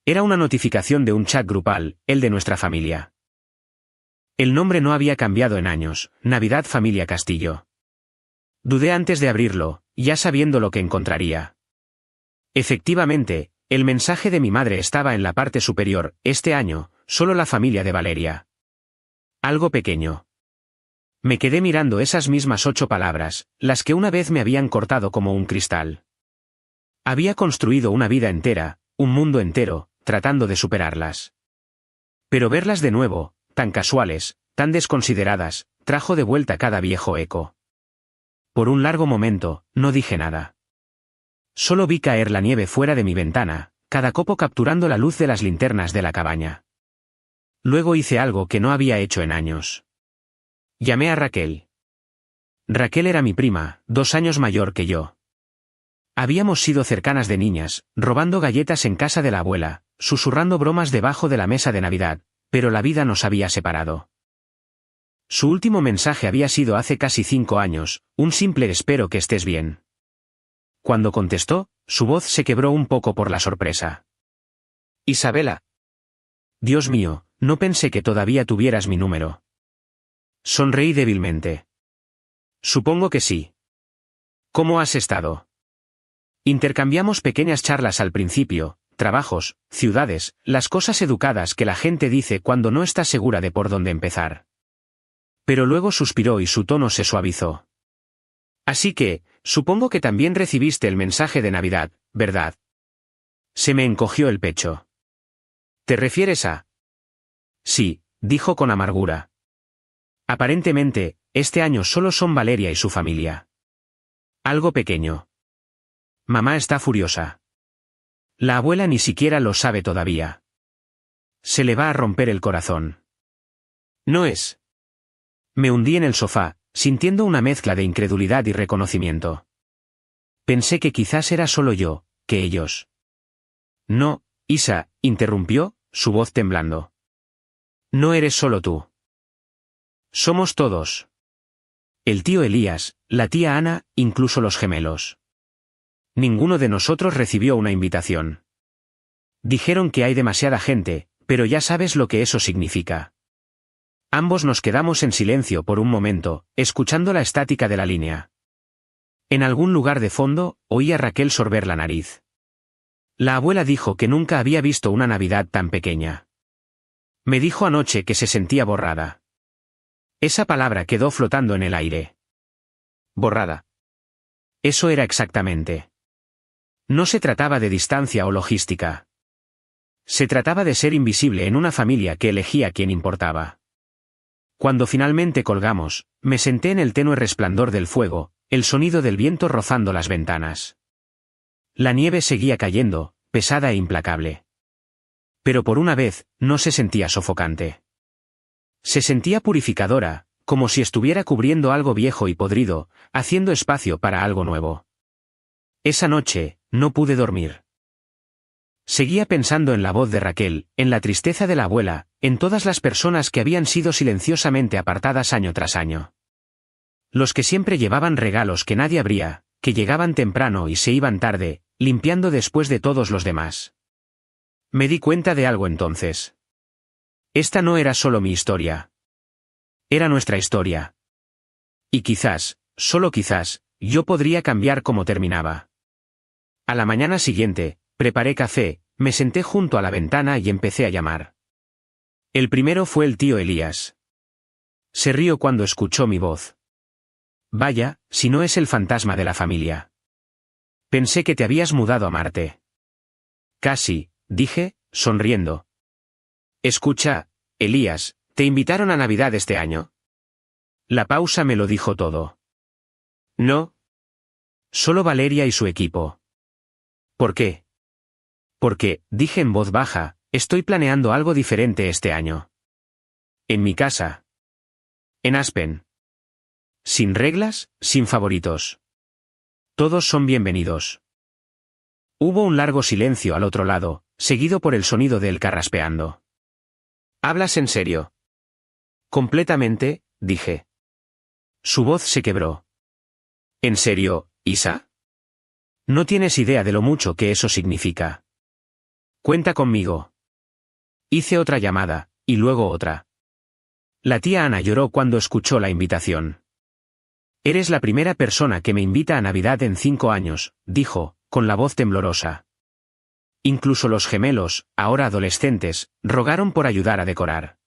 Era una notificación de un chat grupal, el de nuestra familia. El nombre no había cambiado en años, Navidad Familia Castillo. Dudé antes de abrirlo, ya sabiendo lo que encontraría. Efectivamente, el mensaje de mi madre estaba en la parte superior, este año, solo la familia de Valeria. Algo pequeño. Me quedé mirando esas mismas 8 palabras, las que una vez me habían cortado como un cristal. Había construido una vida entera, un mundo entero, tratando de superarlas. Pero verlas de nuevo, tan casuales, tan desconsideradas, trajo de vuelta cada viejo eco. Por un largo momento, no dije nada. Solo vi caer la nieve fuera de mi ventana, cada copo capturando la luz de las linternas de la cabaña. Luego hice algo que no había hecho en años. Llamé a Raquel. Raquel era mi prima, 2 años mayor que yo. Habíamos sido cercanas de niñas, robando galletas en casa de la abuela, susurrando bromas debajo de la mesa de Navidad, pero la vida nos había separado. Su último mensaje había sido hace casi 5 años, un simple espero que estés bien. Cuando contestó, su voz se quebró un poco por la sorpresa. Isabela. Dios mío, no pensé que todavía tuvieras mi número. Sonreí débilmente. Supongo que sí. ¿Cómo has estado? Intercambiamos pequeñas charlas al principio, trabajos, ciudades, las cosas educadas que la gente dice cuando no está segura de por dónde empezar. Pero luego suspiró y su tono se suavizó. Así que, supongo que también recibiste el mensaje de Navidad, ¿verdad? Se me encogió el pecho. ¿Te refieres a? Sí, dijo con amargura. Aparentemente, este año solo son Valeria y su familia. Algo pequeño. Mamá está furiosa. La abuela ni siquiera lo sabe todavía. Se le va a romper el corazón. No es. Me hundí en el sofá, sintiendo una mezcla de incredulidad y reconocimiento. Pensé que quizás era solo yo, que ellos. No, Isa, interrumpió, su voz temblando. No eres solo tú. Somos todos. El tío Elías, la tía Ana, incluso los gemelos. Ninguno de nosotros recibió una invitación. Dijeron que hay demasiada gente, pero ya sabes lo que eso significa. Ambos nos quedamos en silencio por un momento, escuchando la estática de la línea. En algún lugar de fondo, oí a Raquel sorber la nariz. La abuela dijo que nunca había visto una Navidad tan pequeña. Me dijo anoche que se sentía borrada. Esa palabra quedó flotando en el aire. Borrada. Eso era exactamente. No se trataba de distancia o logística. Se trataba de ser invisible en una familia que elegía quién importaba. Cuando finalmente colgamos, me senté en el tenue resplandor del fuego, el sonido del viento rozando las ventanas. La nieve seguía cayendo, pesada e implacable. Pero por una vez, no se sentía sofocante. Se sentía purificadora, como si estuviera cubriendo algo viejo y podrido, haciendo espacio para algo nuevo. Esa noche, no pude dormir. Seguía pensando en la voz de Raquel, en la tristeza de la abuela, en todas las personas que habían sido silenciosamente apartadas año tras año. Los que siempre llevaban regalos que nadie abría, que llegaban temprano y se iban tarde, limpiando después de todos los demás. Me di cuenta de algo entonces. Esta no era solo mi historia. Era nuestra historia. Y quizás, solo quizás, yo podría cambiar cómo terminaba. A la mañana siguiente, preparé café, me senté junto a la ventana y empecé a llamar. El primero fue el tío Elías. Se rió cuando escuchó mi voz. Vaya, si no es el fantasma de la familia. Pensé que te habías mudado a Marte. Casi, dije, sonriendo. Escucha, Elías, ¿te invitaron a Navidad este año? La pausa me lo dijo todo. No. Solo Valeria y su equipo. ¿Por qué? Porque, dije en voz baja, estoy planeando algo diferente este año. En mi casa. En Aspen. Sin reglas, sin favoritos. Todos son bienvenidos. Hubo un largo silencio al otro lado, seguido por el sonido de él carraspeando. ¿Hablas en serio? Completamente, dije. Su voz se quebró. ¿En serio, Isa? No tienes idea de lo mucho que eso significa. Cuenta conmigo. Hice otra llamada, y luego otra. La tía Ana lloró cuando escuchó la invitación. Eres la primera persona que me invita a Navidad en 5 años, dijo, con la voz temblorosa. Incluso los gemelos, ahora adolescentes, rogaron por ayudar a decorar.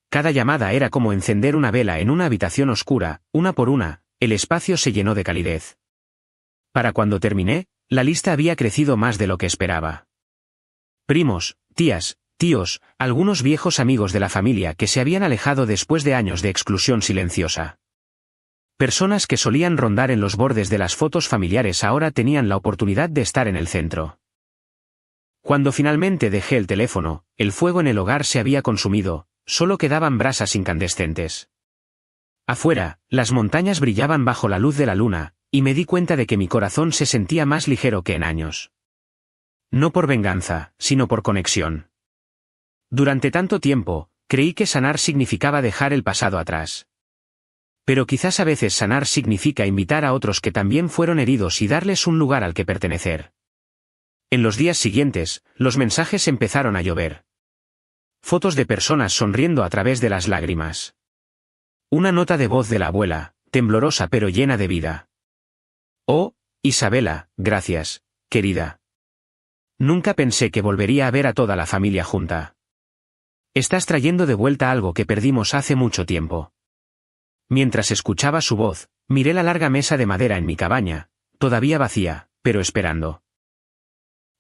Cada llamada era como encender una vela en una habitación oscura, una por una, el espacio se llenó de calidez. Para cuando terminé, la lista había crecido más de lo que esperaba. Primos, tías, tíos, algunos viejos amigos de la familia que se habían alejado después de años de exclusión silenciosa. Personas que solían rondar en los bordes de las fotos familiares ahora tenían la oportunidad de estar en el centro. Cuando finalmente dejé el teléfono, el fuego en el hogar se había consumido, solo quedaban brasas incandescentes. Afuera, las montañas brillaban bajo la luz de la luna, y me di cuenta de que mi corazón se sentía más ligero que en años. No por venganza, sino por conexión. Durante tanto tiempo, creí que sanar significaba dejar el pasado atrás. Pero quizás a veces sanar significa invitar a otros que también fueron heridos y darles un lugar al que pertenecer. En los días siguientes, los mensajes empezaron a llover. Fotos de personas sonriendo a través de las lágrimas. Una nota de voz de la abuela, temblorosa pero llena de vida. Oh, Isabela, gracias, querida. Nunca pensé que volvería a ver a toda la familia junta. Estás trayendo de vuelta algo que perdimos hace mucho tiempo. Mientras escuchaba su voz, miré la larga mesa de madera en mi cabaña, todavía vacía, pero esperando.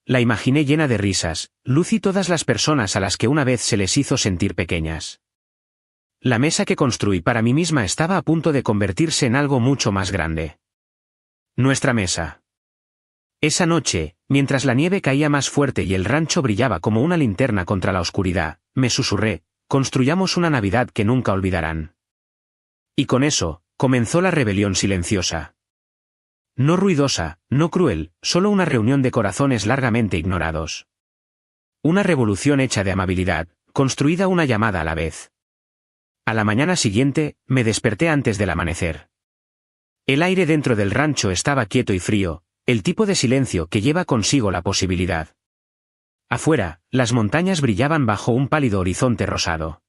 La imaginé llena de risas, luz y todas las personas a las que una vez se les hizo sentir pequeñas. La mesa que construí para mí misma estaba a punto de convertirse en algo mucho más grande. Nuestra mesa. Esa noche, mientras la nieve caía más fuerte y el rancho brillaba como una linterna contra la oscuridad, me susurré: construyamos una Navidad que nunca olvidarán. Y con eso, comenzó la rebelión silenciosa. No ruidosa, no cruel, solo una reunión de corazones largamente ignorados. Una revolución hecha de amabilidad, construida una llamada a la vez. A la mañana siguiente, me desperté antes del amanecer. El aire dentro del rancho estaba quieto y frío, el tipo de silencio que lleva consigo la posibilidad. Afuera, las montañas brillaban bajo un pálido horizonte rosado.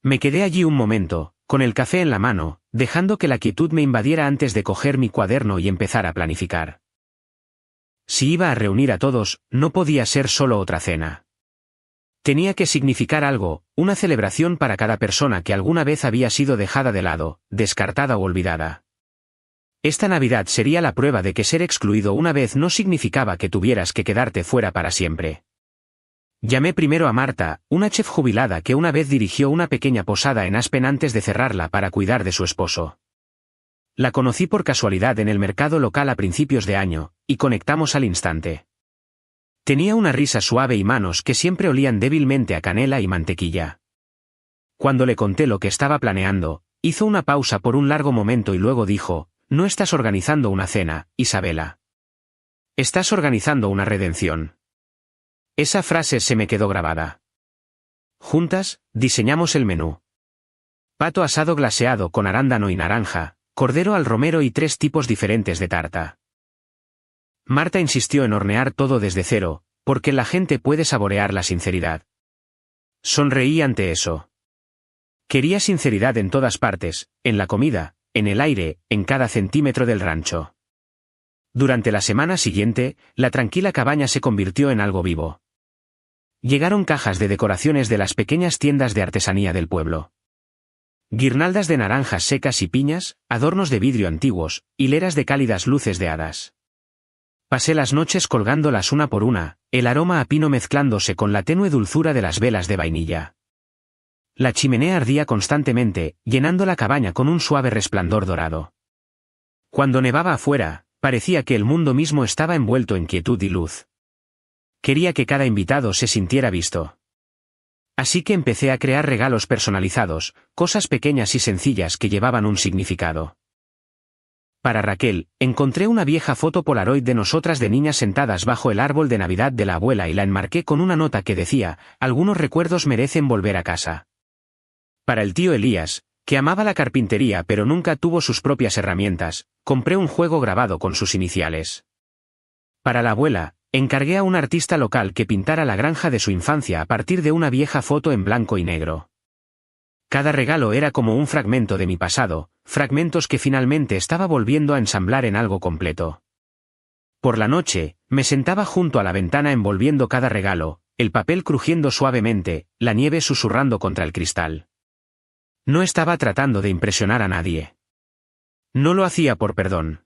Me quedé allí un momento, con el café en la mano, dejando que la quietud me invadiera antes de coger mi cuaderno y empezar a planificar. Si iba a reunir a todos, no podía ser solo otra cena. Tenía que significar algo, una celebración para cada persona que alguna vez había sido dejada de lado, descartada o olvidada. Esta Navidad sería la prueba de que ser excluido una vez no significaba que tuvieras que quedarte fuera para siempre. Llamé primero a Marta, una chef jubilada que una vez dirigió una pequeña posada en Aspen antes de cerrarla para cuidar de su esposo. La conocí por casualidad en el mercado local a principios de año, y conectamos al instante. Tenía una risa suave y manos que siempre olían débilmente a canela y mantequilla. Cuando le conté lo que estaba planeando, hizo una pausa por un largo momento y luego dijo: no estás organizando una cena, Isabela. Estás organizando una redención. Esa frase se me quedó grabada. Juntas, diseñamos el menú. Pato asado glaseado con arándano y naranja, cordero al romero y 3 tipos diferentes de tarta. Marta insistió en hornear todo desde cero, porque la gente puede saborear la sinceridad. Sonreí ante eso. Quería sinceridad en todas partes, en la comida, en el aire, en cada centímetro del rancho. Durante la semana siguiente, la tranquila cabaña se convirtió en algo vivo. Llegaron cajas de decoraciones de las pequeñas tiendas de artesanía del pueblo. Guirnaldas de naranjas secas y piñas, adornos de vidrio antiguos, hileras de cálidas luces de hadas. Pasé las noches colgándolas una por una, el aroma a pino mezclándose con la tenue dulzura de las velas de vainilla. La chimenea ardía constantemente, llenando la cabaña con un suave resplandor dorado. Cuando nevaba afuera, parecía que el mundo mismo estaba envuelto en quietud y luz. Quería que cada invitado se sintiera visto. Así que empecé a crear regalos personalizados, cosas pequeñas y sencillas que llevaban un significado. Para Raquel, encontré una vieja foto Polaroid de nosotras de niñas sentadas bajo el árbol de Navidad de la abuela y la enmarqué con una nota que decía: algunos recuerdos merecen volver a casa. Para el tío Elías, que amaba la carpintería pero nunca tuvo sus propias herramientas, compré un juego grabado con sus iniciales. Para la abuela, encargué a un artista local que pintara la granja de su infancia a partir de una vieja foto en blanco y negro. Cada regalo era como un fragmento de mi pasado, fragmentos que finalmente estaba volviendo a ensamblar en algo completo. Por la noche, me sentaba junto a la ventana envolviendo cada regalo, el papel crujiendo suavemente, la nieve susurrando contra el cristal. No estaba tratando de impresionar a nadie. No lo hacía por perdón.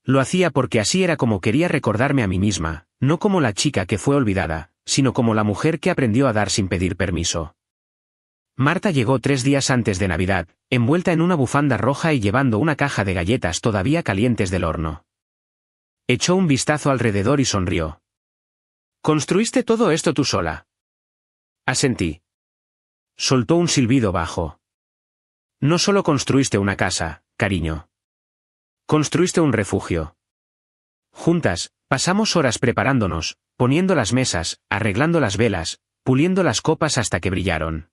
Lo hacía porque así era como quería recordarme a mí misma, no como la chica que fue olvidada, sino como la mujer que aprendió a dar sin pedir permiso. Marta llegó 3 días antes de Navidad, envuelta en una bufanda roja y llevando una caja de galletas todavía calientes del horno. Echó un vistazo alrededor y sonrió. ¿Construiste todo esto tú sola? Asentí. Soltó un silbido bajo. No solo construiste una casa, cariño. Construiste un refugio. Juntas, pasamos horas preparándonos, poniendo las mesas, arreglando las velas, puliendo las copas hasta que brillaron.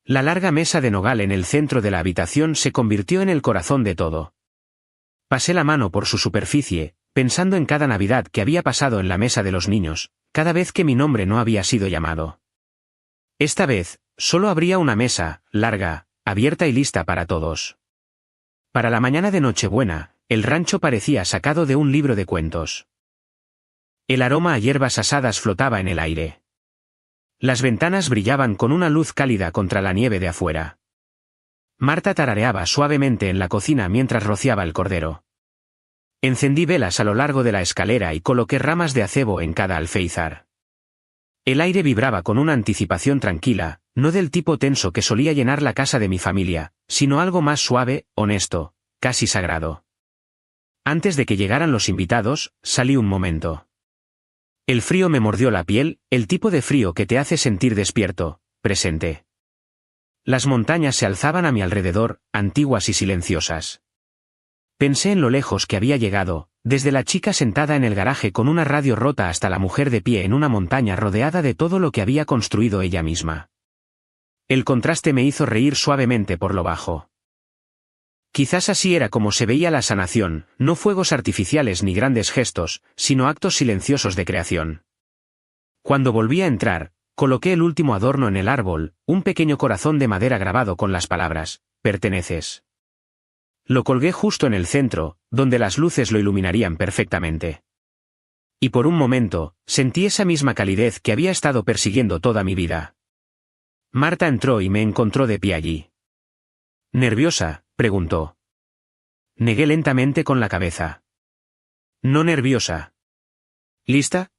La larga mesa de nogal en el centro de la habitación se convirtió en el corazón de todo. Pasé la mano por su superficie, pensando en cada Navidad que había pasado en la mesa de los niños, cada vez que mi nombre no había sido llamado. Esta vez, solo habría una mesa, larga, abierta y lista para todos. Para la mañana de Nochebuena, el rancho parecía sacado de un libro de cuentos. El aroma a hierbas asadas flotaba en el aire. Las ventanas brillaban con una luz cálida contra la nieve de afuera. Marta tarareaba suavemente en la cocina mientras rociaba el cordero. Encendí velas a lo largo de la escalera y coloqué ramas de acebo en cada alféizar. El aire vibraba con una anticipación tranquila, no del tipo tenso que solía llenar la casa de mi familia, sino algo más suave, honesto, casi sagrado. Antes de que llegaran los invitados, salí un momento. El frío me mordió la piel, el tipo de frío que te hace sentir despierto, presente. Las montañas se alzaban a mi alrededor, antiguas y silenciosas. Pensé en lo lejos que había llegado, desde la chica sentada en el garaje con una radio rota hasta la mujer de pie en una montaña rodeada de todo lo que había construido ella misma. El contraste me hizo reír suavemente por lo bajo. Quizás así era como se veía la sanación, no fuegos artificiales ni grandes gestos, sino actos silenciosos de creación. Cuando volví a entrar, coloqué el último adorno en el árbol, un pequeño corazón de madera grabado con las palabras, «Perteneces». Lo colgué justo en el centro, donde las luces lo iluminarían perfectamente. Y por un momento, sentí esa misma calidez que había estado persiguiendo toda mi vida. Marta entró y me encontró de pie allí. ¿Nerviosa?, preguntó. Negué lentamente con la cabeza. No nerviosa. ¿Lista?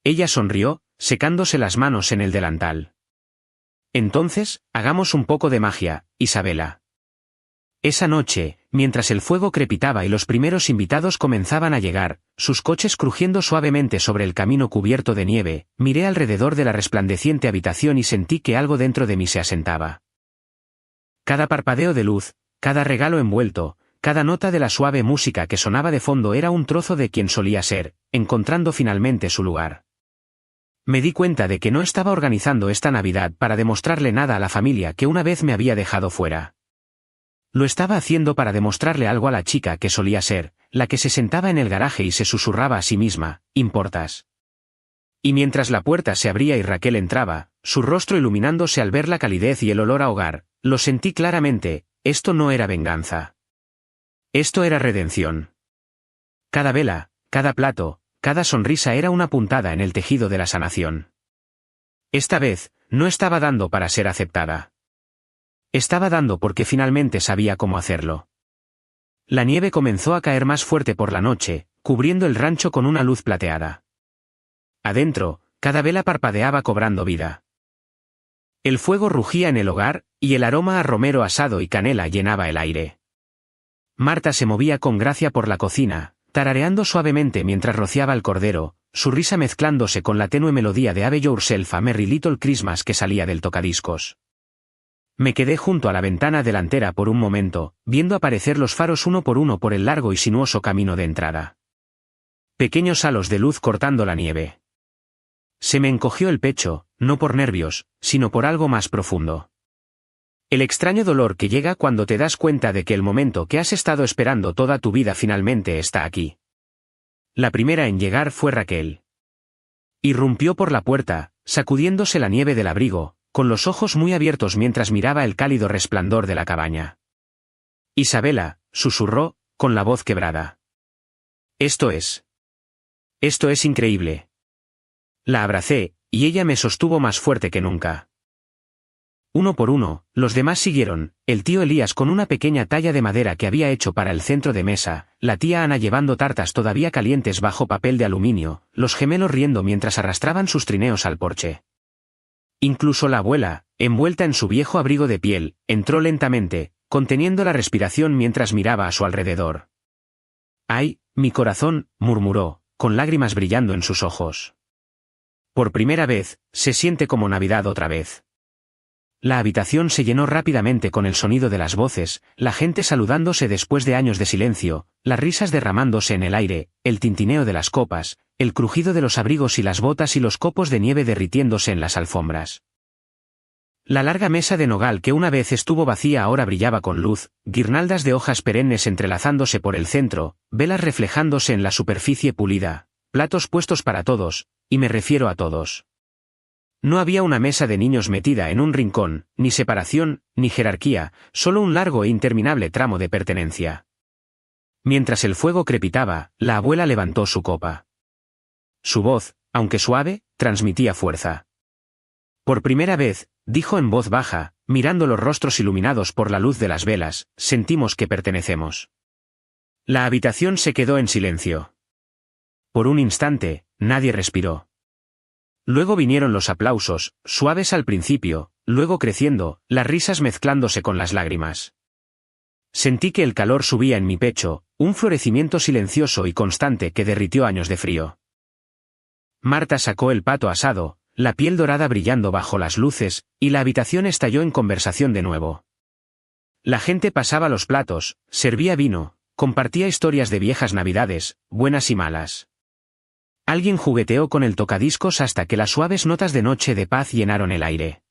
Ella sonrió, secándose las manos en el delantal. Entonces, hagamos un poco de magia, Isabela. Esa noche, mientras el fuego crepitaba y los primeros invitados comenzaban a llegar, sus coches crujiendo suavemente sobre el camino cubierto de nieve, miré alrededor de la resplandeciente habitación y sentí que algo dentro de mí se asentaba. Cada parpadeo de luz, cada regalo envuelto, cada nota de la suave música que sonaba de fondo era un trozo de quien solía ser, encontrando finalmente su lugar. Me di cuenta de que no estaba organizando esta Navidad para demostrarle nada a la familia que una vez me había dejado fuera. Lo estaba haciendo para demostrarle algo a la chica que solía ser, la que se sentaba en el garaje y se susurraba a sí misma, «¿Importas?». Y mientras la puerta se abría y Raquel entraba, su rostro iluminándose al ver la calidez y el olor a hogar, lo sentí claramente, esto no era venganza. Esto era redención. Cada vela, cada plato, cada sonrisa era una puntada en el tejido de la sanación. Esta vez, no estaba dando para ser aceptada. Estaba dando porque finalmente sabía cómo hacerlo. La nieve comenzó a caer más fuerte por la noche, cubriendo el rancho con una luz plateada. Adentro, cada vela parpadeaba cobrando vida. El fuego rugía en el hogar, y el aroma a romero asado y canela llenaba el aire. Marta se movía con gracia por la cocina, tarareando suavemente mientras rociaba el cordero, su risa mezclándose con la tenue melodía de Have Yourself a Merry Little Christmas que salía del tocadiscos. Me quedé junto a la ventana delantera por un momento, viendo aparecer los faros uno por el largo y sinuoso camino de entrada. Pequeños halos de luz cortando la nieve. Se me encogió el pecho, no por nervios, sino por algo más profundo. El extraño dolor que llega cuando te das cuenta de que el momento que has estado esperando toda tu vida finalmente está aquí. La primera en llegar fue Raquel. Irrumpió por la puerta, sacudiéndose la nieve del abrigo, con los ojos muy abiertos mientras miraba el cálido resplandor de la cabaña. «Isabela», susurró, con la voz quebrada. Esto es increíble». La abracé, y ella me sostuvo más fuerte que nunca. Uno por uno, los demás siguieron, el tío Elías con una pequeña talla de madera que había hecho para el centro de mesa, la tía Ana llevando tartas todavía calientes bajo papel de aluminio, los gemelos riendo mientras arrastraban sus trineos al porche. Incluso la abuela, envuelta en su viejo abrigo de piel, entró lentamente, conteniendo la respiración mientras miraba a su alrededor. «¡Ay, mi corazón!», murmuró, con lágrimas brillando en sus ojos. Por primera vez, se siente como Navidad otra vez. La habitación se llenó rápidamente con el sonido de las voces, la gente saludándose después de años de silencio, las risas derramándose en el aire, el tintineo de las copas, el crujido de los abrigos y las botas y los copos de nieve derritiéndose en las alfombras. La larga mesa de nogal que una vez estuvo vacía ahora brillaba con luz, guirnaldas de hojas perennes entrelazándose por el centro, velas reflejándose en la superficie pulida, platos puestos para todos, y me refiero a todos. No había una mesa de niños metida en un rincón, ni separación, ni jerarquía, solo un largo e interminable tramo de pertenencia. Mientras el fuego crepitaba, la abuela levantó su copa. Su voz, aunque suave, transmitía fuerza. Por primera vez, dijo en voz baja, mirando los rostros iluminados por la luz de las velas, sentimos que pertenecemos. La habitación se quedó en silencio. Por un instante, nadie respiró. Luego vinieron los aplausos, suaves al principio, luego creciendo, las risas mezclándose con las lágrimas. Sentí que el calor subía en mi pecho, un florecimiento silencioso y constante que derritió años de frío. Marta sacó el pato asado, la piel dorada brillando bajo las luces, y la habitación estalló en conversación de nuevo. La gente pasaba los platos, servía vino, compartía historias de viejas navidades, buenas y malas. Alguien jugueteó con el tocadiscos hasta que las suaves notas de Noche de Paz llenaron el aire.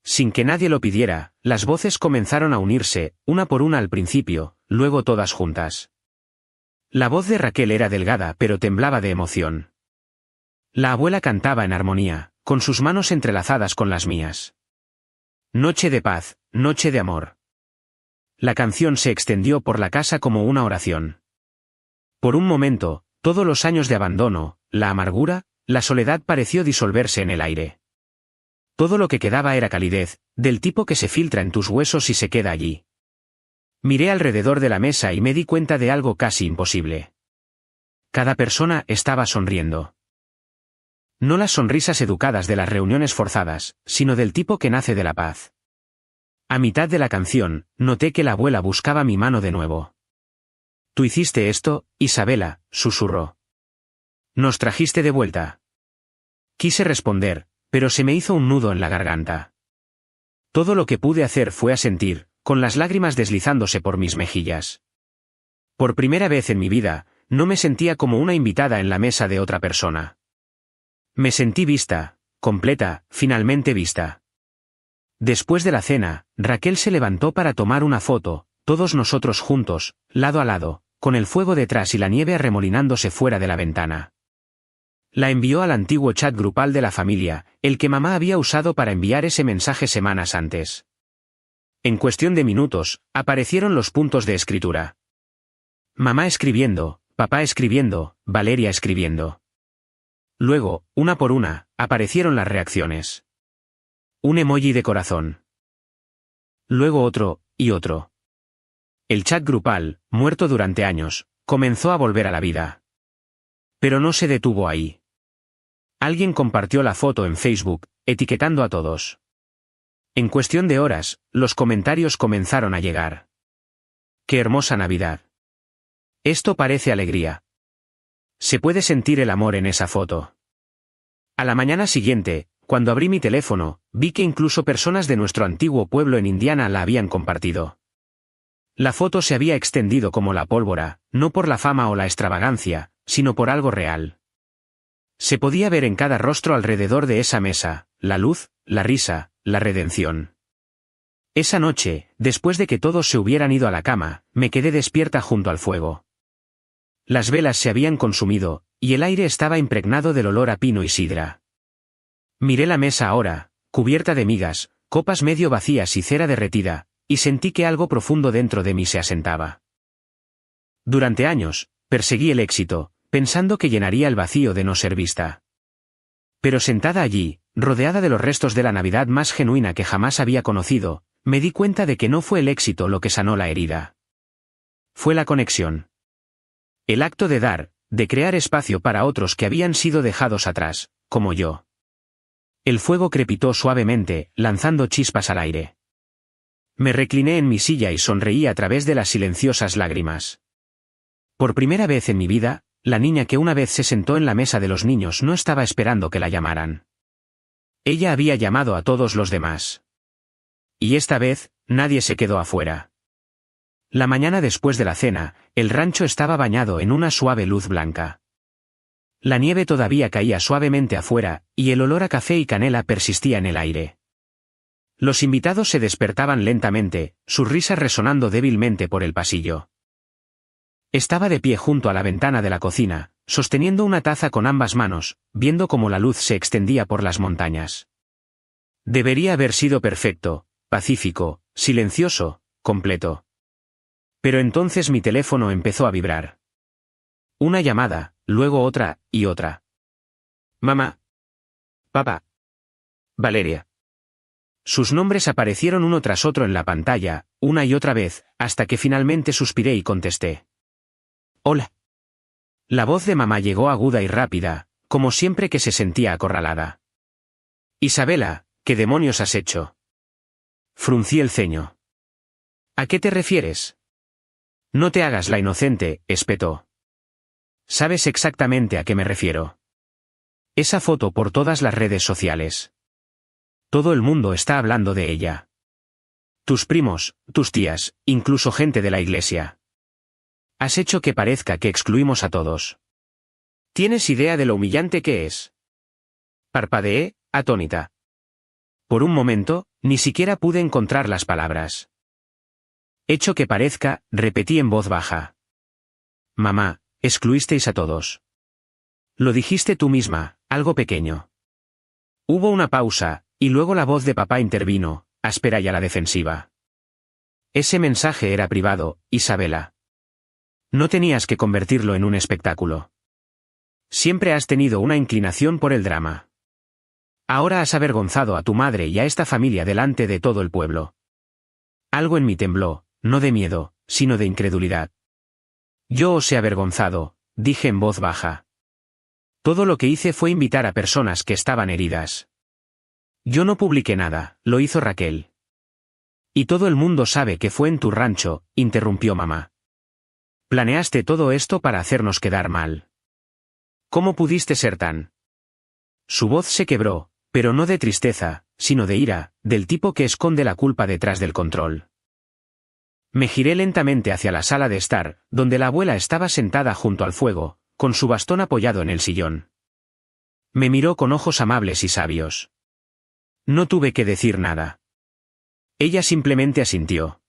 Sin que nadie lo pidiera, las voces comenzaron a unirse, una por una al principio, luego todas juntas. La voz de Raquel era delgada pero temblaba de emoción. La abuela cantaba en armonía, con sus manos entrelazadas con las mías. Noche de paz, noche de amor. La canción se extendió por la casa como una oración. Por un momento, todos los años de abandono, la amargura, la soledad pareció disolverse en el aire. Todo lo que quedaba era calidez, del tipo que se filtra en tus huesos y se queda allí. Miré alrededor de la mesa y me di cuenta de algo casi imposible. Cada persona estaba sonriendo. No las sonrisas educadas de las reuniones forzadas, sino del tipo que nace de la paz. A mitad de la canción, noté que la abuela buscaba mi mano de nuevo. «¿Tú hiciste esto, Isabela?», susurró. «¿Nos trajiste de vuelta?». Quise responder, pero se me hizo un nudo en la garganta. Todo lo que pude hacer fue asentir, con las lágrimas deslizándose por mis mejillas. Por primera vez en mi vida, no me sentía como una invitada en la mesa de otra persona. Me sentí vista, completa, finalmente vista. Después de la cena, Raquel se levantó para tomar una foto, todos nosotros juntos, lado a lado, con el fuego detrás y la nieve arremolinándose fuera de la ventana. La envió al antiguo chat grupal de la familia, el que mamá había usado para enviar ese mensaje semanas antes. En cuestión de minutos, aparecieron los puntos de escritura. Mamá escribiendo, papá escribiendo, Valeria escribiendo. Luego, una por una, aparecieron las reacciones. Un emoji de corazón. Luego otro, y otro. El chat grupal, muerto durante años, comenzó a volver a la vida. Pero no se detuvo ahí. Alguien compartió la foto en Facebook, etiquetando a todos. En cuestión de horas, los comentarios comenzaron a llegar. ¡Qué hermosa Navidad! Esto parece alegría. Se puede sentir el amor en esa foto. A la mañana siguiente, cuando abrí mi teléfono, vi que incluso personas de nuestro antiguo pueblo en Indiana la habían compartido. La foto se había extendido como la pólvora, no por la fama o la extravagancia, sino por algo real. Se podía ver en cada rostro alrededor de esa mesa, la luz, la risa, la redención. Esa noche, después de que todos se hubieran ido a la cama, me quedé despierta junto al fuego. Las velas se habían consumido, y el aire estaba impregnado del olor a pino y sidra. Miré la mesa ahora, cubierta de migas, copas medio vacías y cera derretida, y sentí que algo profundo dentro de mí se asentaba. Durante años, perseguí el éxito, pensando que llenaría el vacío de no ser vista. Pero sentada allí, rodeada de los restos de la Navidad más genuina que jamás había conocido, me di cuenta de que no fue el éxito lo que sanó la herida. Fue la conexión. El acto de dar, de crear espacio para otros que habían sido dejados atrás, como yo. El fuego crepitó suavemente, lanzando chispas al aire. Me recliné en mi silla y sonreí a través de las silenciosas lágrimas. Por primera vez en mi vida, la niña que una vez se sentó en la mesa de los niños no estaba esperando que la llamaran. Ella había llamado a todos los demás. Y esta vez, nadie se quedó afuera. La mañana después de la cena, el rancho estaba bañado en una suave luz blanca. La nieve todavía caía suavemente afuera, y el olor a café y canela persistía en el aire. Los invitados se despertaban lentamente, sus risas resonando débilmente por el pasillo. Estaba de pie junto a la ventana de la cocina, sosteniendo una taza con ambas manos, viendo cómo la luz se extendía por las montañas. Debería haber sido perfecto, pacífico, silencioso, completo. Pero entonces mi teléfono empezó a vibrar. Una llamada, luego otra, y otra. Mamá. Papá. Valeria. Sus nombres aparecieron uno tras otro en la pantalla, una y otra vez, hasta que finalmente suspiré y contesté. Hola. La voz de mamá llegó aguda y rápida, como siempre que se sentía acorralada. Isabela, ¿Qué demonios has hecho? Fruncí el ceño. ¿A qué te refieres? No te hagas la inocente, espetó. Sabes exactamente a qué me refiero. Esa foto por todas las redes sociales. Todo el mundo está hablando de ella. Tus primos, tus tías, incluso gente de la iglesia. Has hecho que parezca que excluimos a todos. ¿Tienes idea de lo humillante que es? Parpadeé, atónita. Por un momento, ni siquiera pude encontrar las palabras. Hecho que parezca, repetí en voz baja. Mamá, excluisteis a todos. Lo dijiste tú misma, algo pequeño. Hubo una pausa, y luego la voz de papá intervino, áspera y a la defensiva. Ese mensaje era privado, Isabela. No tenías que convertirlo en un espectáculo. Siempre has tenido una inclinación por el drama. Ahora has avergonzado a tu madre y a esta familia delante de todo el pueblo. Algo en mí tembló, no de miedo, sino de incredulidad. Yo os he avergonzado, dije en voz baja. Todo lo que hice fue invitar a personas que estaban heridas. Yo no publiqué nada, lo hizo Raquel. Y todo el mundo sabe que fue en tu rancho, interrumpió mamá. Planeaste todo esto para hacernos quedar mal. ¿Cómo pudiste ser tan? Su voz se quebró, pero no de tristeza, sino de ira, del tipo que esconde la culpa detrás del control. Me giré lentamente hacia la sala de estar, donde la abuela estaba sentada junto al fuego, con su bastón apoyado en el sillón. Me miró con ojos amables y sabios. No tuve que decir nada. Ella simplemente asintió.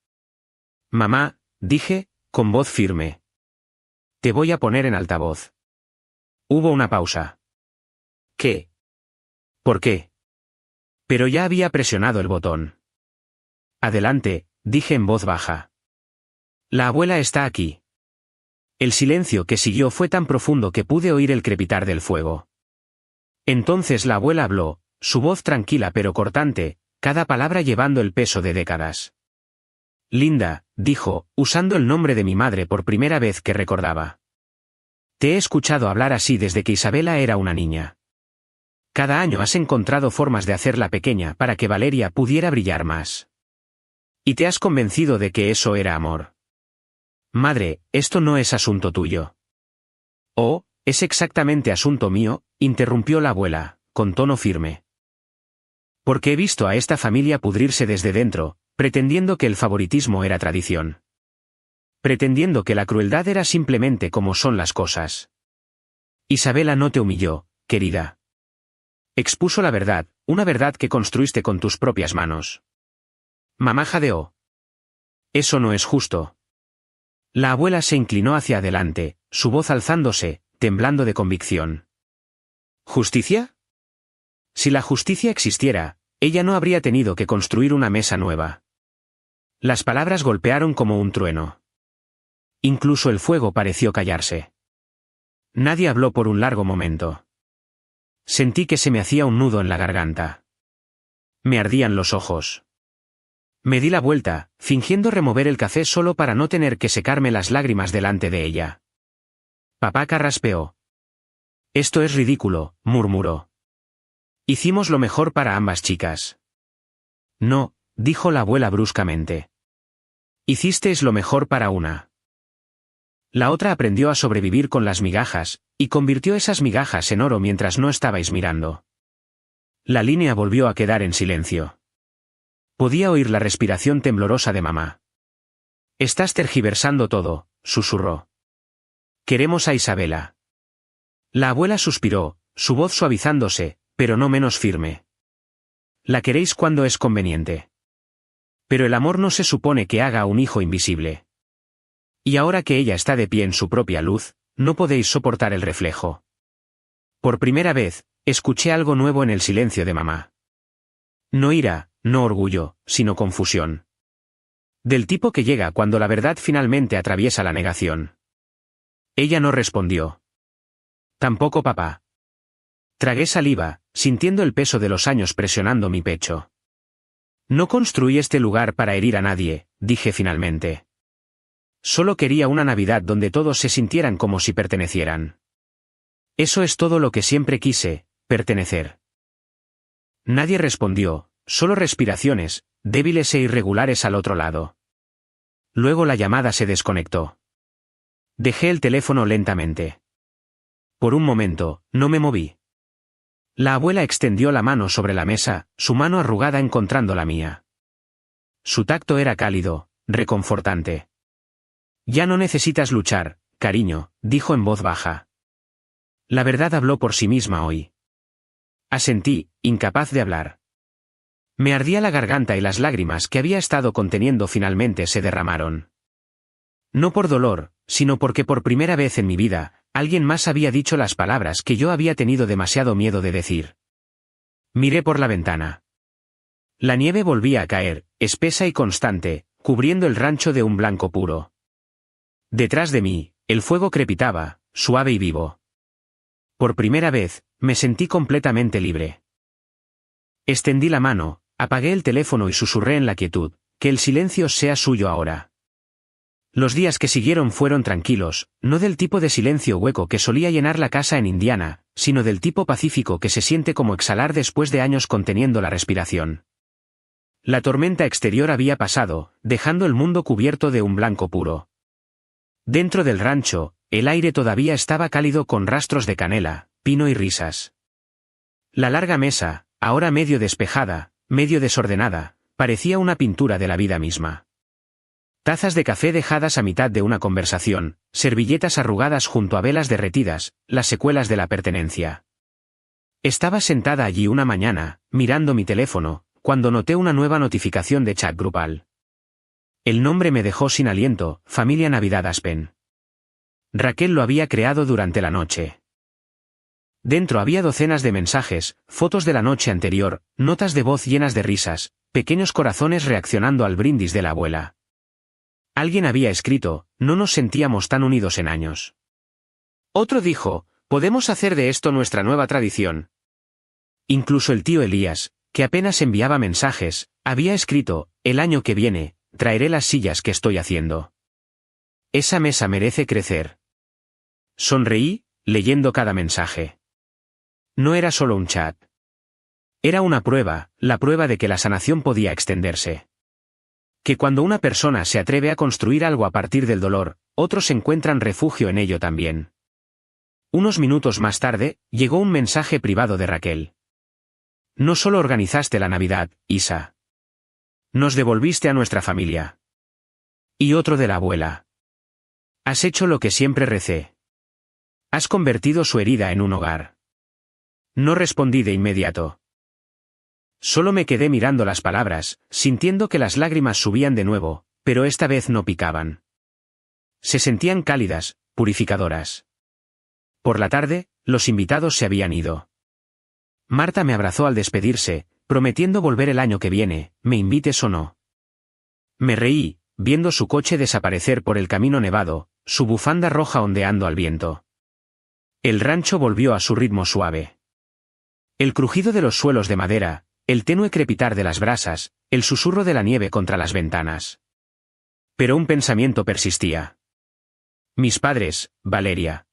Mamá, dije, con voz firme. Te voy a poner en altavoz. Hubo una pausa. ¿Qué? ¿Por qué? Pero ya había presionado el botón. Adelante, dije en voz baja. La abuela está aquí. El silencio que siguió fue tan profundo que pude oír el crepitar del fuego. Entonces la abuela habló, su voz tranquila pero cortante, cada palabra llevando el peso de décadas. Linda, dijo, usando el nombre de mi madre por primera vez que recordaba. Te he escuchado hablar así desde que Isabela era una niña. Cada año has encontrado formas de hacerla pequeña para que Valeria pudiera brillar más. Y te has convencido de que eso era amor. Madre, esto no es asunto tuyo. Oh, es exactamente asunto mío, interrumpió la abuela, con tono firme. Porque he visto a esta familia pudrirse desde dentro, pretendiendo que el favoritismo era tradición. Pretendiendo que la crueldad era simplemente como son las cosas. Isabela no te humilló, querida. Expuso la verdad, una verdad que construiste con tus propias manos. Mamá jadeó. Eso no es justo. La abuela se inclinó hacia adelante, su voz alzándose, temblando de convicción. ¿Justicia? Si la justicia existiera, ella no habría tenido que construir una mesa nueva. Las palabras golpearon como un trueno. Incluso el fuego pareció callarse. Nadie habló por un largo momento. Sentí que se me hacía un nudo en la garganta. Me ardían los ojos. Me di la vuelta, fingiendo remover el café solo para no tener que secarme las lágrimas delante de ella. Papá carraspeó. Esto es ridículo, murmuró. Hicimos lo mejor para ambas chicas. No, dijo la abuela bruscamente. Hicisteis lo mejor para una. La otra aprendió a sobrevivir con las migajas, y convirtió esas migajas en oro mientras no estabais mirando. La línea volvió a quedar en silencio. Podía oír la respiración temblorosa de mamá. Estás tergiversando todo, susurró. Queremos a Isabela. La abuela suspiró, su voz suavizándose, pero no menos firme. La queréis cuando es conveniente. Pero el amor no se supone que haga un hijo invisible. Y ahora que ella está de pie en su propia luz, no podéis soportar el reflejo. Por primera vez, escuché algo nuevo en el silencio de mamá. No ira, no orgullo, sino confusión. Del tipo que llega cuando la verdad finalmente atraviesa la negación. Ella no respondió. Tampoco papá. Tragué saliva, sintiendo el peso de los años presionando mi pecho. No construí este lugar para herir a nadie, dije finalmente. Solo quería una Navidad donde todos se sintieran como si pertenecieran. Eso es todo lo que siempre quise, pertenecer. Nadie respondió, solo respiraciones, débiles e irregulares al otro lado. Luego la llamada se desconectó. Dejé el teléfono lentamente. Por un momento, no me moví. La abuela extendió la mano sobre la mesa, su mano arrugada encontrando la mía. Su tacto era cálido, reconfortante. Ya no necesitas luchar, cariño, dijo en voz baja. La verdad habló por sí misma hoy. Asentí, incapaz de hablar. Me ardía la garganta y las lágrimas que había estado conteniendo finalmente se derramaron. No por dolor, sino porque por primera vez en mi vida, alguien más había dicho las palabras que yo había tenido demasiado miedo de decir. Miré por la ventana. La nieve volvía a caer, espesa y constante, cubriendo el rancho de un blanco puro. Detrás de mí, el fuego crepitaba, suave y vivo. Por primera vez, me sentí completamente libre. Extendí la mano, apagué el teléfono y susurré en la quietud, que el silencio sea suyo ahora. Los días que siguieron fueron tranquilos, no del tipo de silencio hueco que solía llenar la casa en Indiana, sino del tipo pacífico que se siente como exhalar después de años conteniendo la respiración. La tormenta exterior había pasado, dejando el mundo cubierto de un blanco puro. Dentro del rancho, el aire todavía estaba cálido con rastros de canela, pino y risas. La larga mesa, ahora medio despejada, medio desordenada, parecía una pintura de la vida misma. Tazas de café dejadas a mitad de una conversación, servilletas arrugadas junto a velas derretidas, las secuelas de la pertenencia. Estaba sentada allí una mañana, mirando mi teléfono, cuando noté una nueva notificación de chat grupal. El nombre me dejó sin aliento, Familia Navidad Aspen. Raquel lo había creado durante la noche. Dentro había docenas de mensajes, fotos de la noche anterior, notas de voz llenas de risas, pequeños corazones reaccionando al brindis de la abuela. Alguien había escrito, no nos sentíamos tan unidos en años. Otro dijo, podemos hacer de esto nuestra nueva tradición. Incluso el tío Elías, que apenas enviaba mensajes, había escrito, el año que viene, traeré las sillas que estoy haciendo. Esa mesa merece crecer. Sonreí, leyendo cada mensaje. No era solo un chat. Era una prueba, la prueba de que la sanación podía extenderse. Que cuando una persona se atreve a construir algo a partir del dolor, otros encuentran refugio en ello también. Unos minutos más tarde, llegó un mensaje privado de Raquel. No solo organizaste la Navidad, Isa. Nos devolviste a nuestra familia. Y otro de la abuela. Has hecho lo que siempre recé. Has convertido su herida en un hogar. No respondí de inmediato. Solo me quedé mirando las palabras, sintiendo que las lágrimas subían de nuevo, pero esta vez no picaban. Se sentían cálidas, purificadoras. Por la tarde, los invitados se habían ido. Marta me abrazó al despedirse, prometiendo volver el año que viene, me invites o no. Me reí, viendo su coche desaparecer por el camino nevado, su bufanda roja ondeando al viento. El rancho volvió a su ritmo suave. El crujido de los suelos de madera, el tenue crepitar de las brasas, el susurro de la nieve contra las ventanas. Pero un pensamiento persistía. Mis padres, Valeria.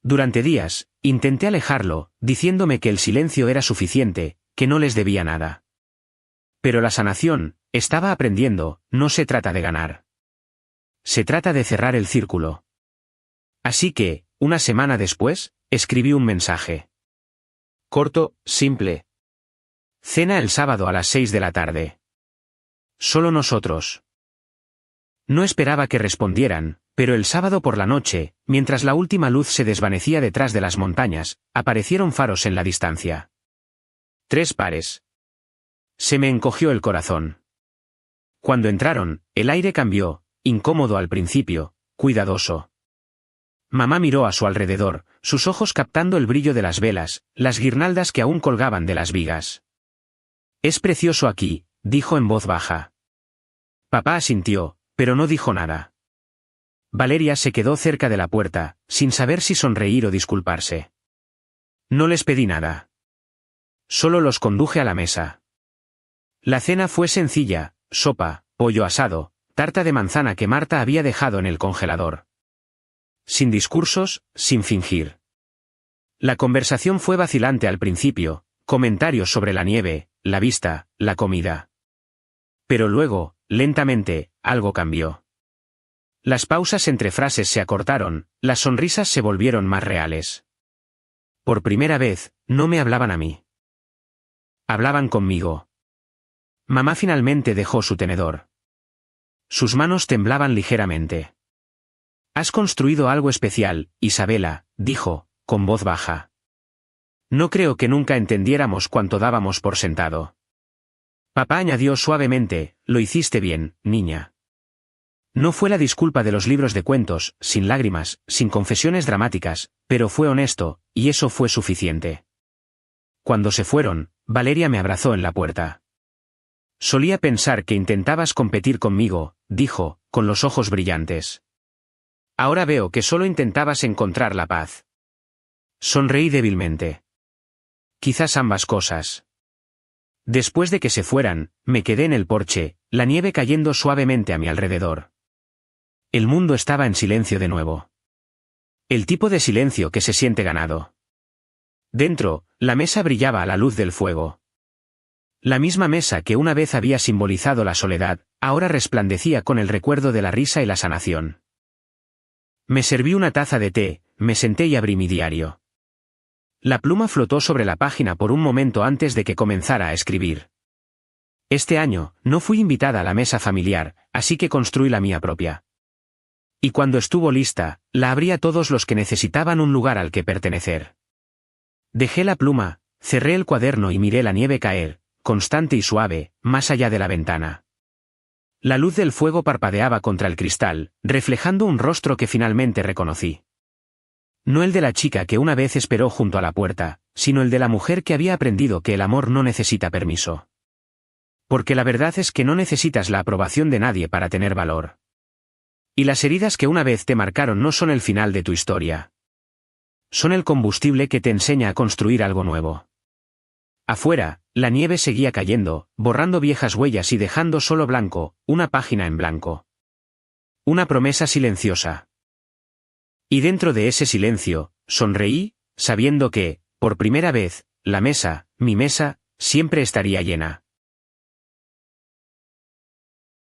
Durante días, intenté alejarlo, diciéndome que el silencio era suficiente, que no les debía nada. Pero la sanación, estaba aprendiendo, no se trata de ganar. Se trata de cerrar el círculo. Así que, una semana después, escribí un mensaje. Corto, simple. Cena el sábado a las 6 de la tarde. Solo nosotros. No esperaba que respondieran, pero el sábado por la noche, mientras la última luz se desvanecía detrás de las montañas, aparecieron faros en la distancia. 3 pares. Se me encogió el corazón. Cuando entraron, el aire cambió, incómodo al principio, cuidadoso. Mamá miró a su alrededor, sus ojos captando el brillo de las velas, las guirnaldas que aún colgaban de las vigas. Es precioso aquí, dijo en voz baja. Papá asintió, pero no dijo nada. Valeria se quedó cerca de la puerta, sin saber si sonreír o disculparse. No les pedí nada. Solo los conduje a la mesa. La cena fue sencilla, sopa, pollo asado, tarta de manzana que Marta había dejado en el congelador. Sin discursos, sin fingir. La conversación fue vacilante al principio, Comentarios sobre la nieve, la vista, la comida. Pero luego, lentamente, algo cambió. Las pausas entre frases se acortaron, las sonrisas se volvieron más reales. Por primera vez, no me hablaban a mí. Hablaban conmigo. Mamá finalmente dejó su tenedor. Sus manos temblaban ligeramente. «Has construido algo especial, Isabela», dijo, con voz baja. No creo que nunca entendiéramos cuánto dábamos por sentado. Papá añadió suavemente, «Lo hiciste bien, niña». No fue la disculpa de los libros de cuentos, sin lágrimas, sin confesiones dramáticas, pero fue honesto, y eso fue suficiente. Cuando se fueron, Valeria me abrazó en la puerta. Solía pensar que intentabas competir conmigo, dijo, con los ojos brillantes. Ahora veo que solo intentabas encontrar la paz. Sonreí débilmente. Quizás ambas cosas. Después de que se fueran, me quedé en el porche, la nieve cayendo suavemente a mi alrededor. El mundo estaba en silencio de nuevo. El tipo de silencio que se siente ganado. Dentro, la mesa brillaba a la luz del fuego. La misma mesa que una vez había simbolizado la soledad, ahora resplandecía con el recuerdo de la risa y la sanación. Me serví una taza de té, me senté y abrí mi diario. La pluma flotó sobre la página por un momento antes de que comenzara a escribir. Este año, no fui invitada a la mesa familiar, así que construí la mía propia. Y cuando estuvo lista, la abrí a todos los que necesitaban un lugar al que pertenecer. Dejé la pluma, cerré el cuaderno y miré la nieve caer, constante y suave, más allá de la ventana. La luz del fuego parpadeaba contra el cristal, reflejando un rostro que finalmente reconocí. No el de la chica que una vez esperó junto a la puerta, sino el de la mujer que había aprendido que el amor no necesita permiso. Porque la verdad es que no necesitas la aprobación de nadie para tener valor. Y las heridas que una vez te marcaron no son el final de tu historia. Son el combustible que te enseña a construir algo nuevo. Afuera, la nieve seguía cayendo, borrando viejas huellas y dejando solo blanco, una página en blanco. Una promesa silenciosa. Y dentro de ese silencio, sonreí, sabiendo que, por primera vez, la mesa, mi mesa, siempre estaría llena.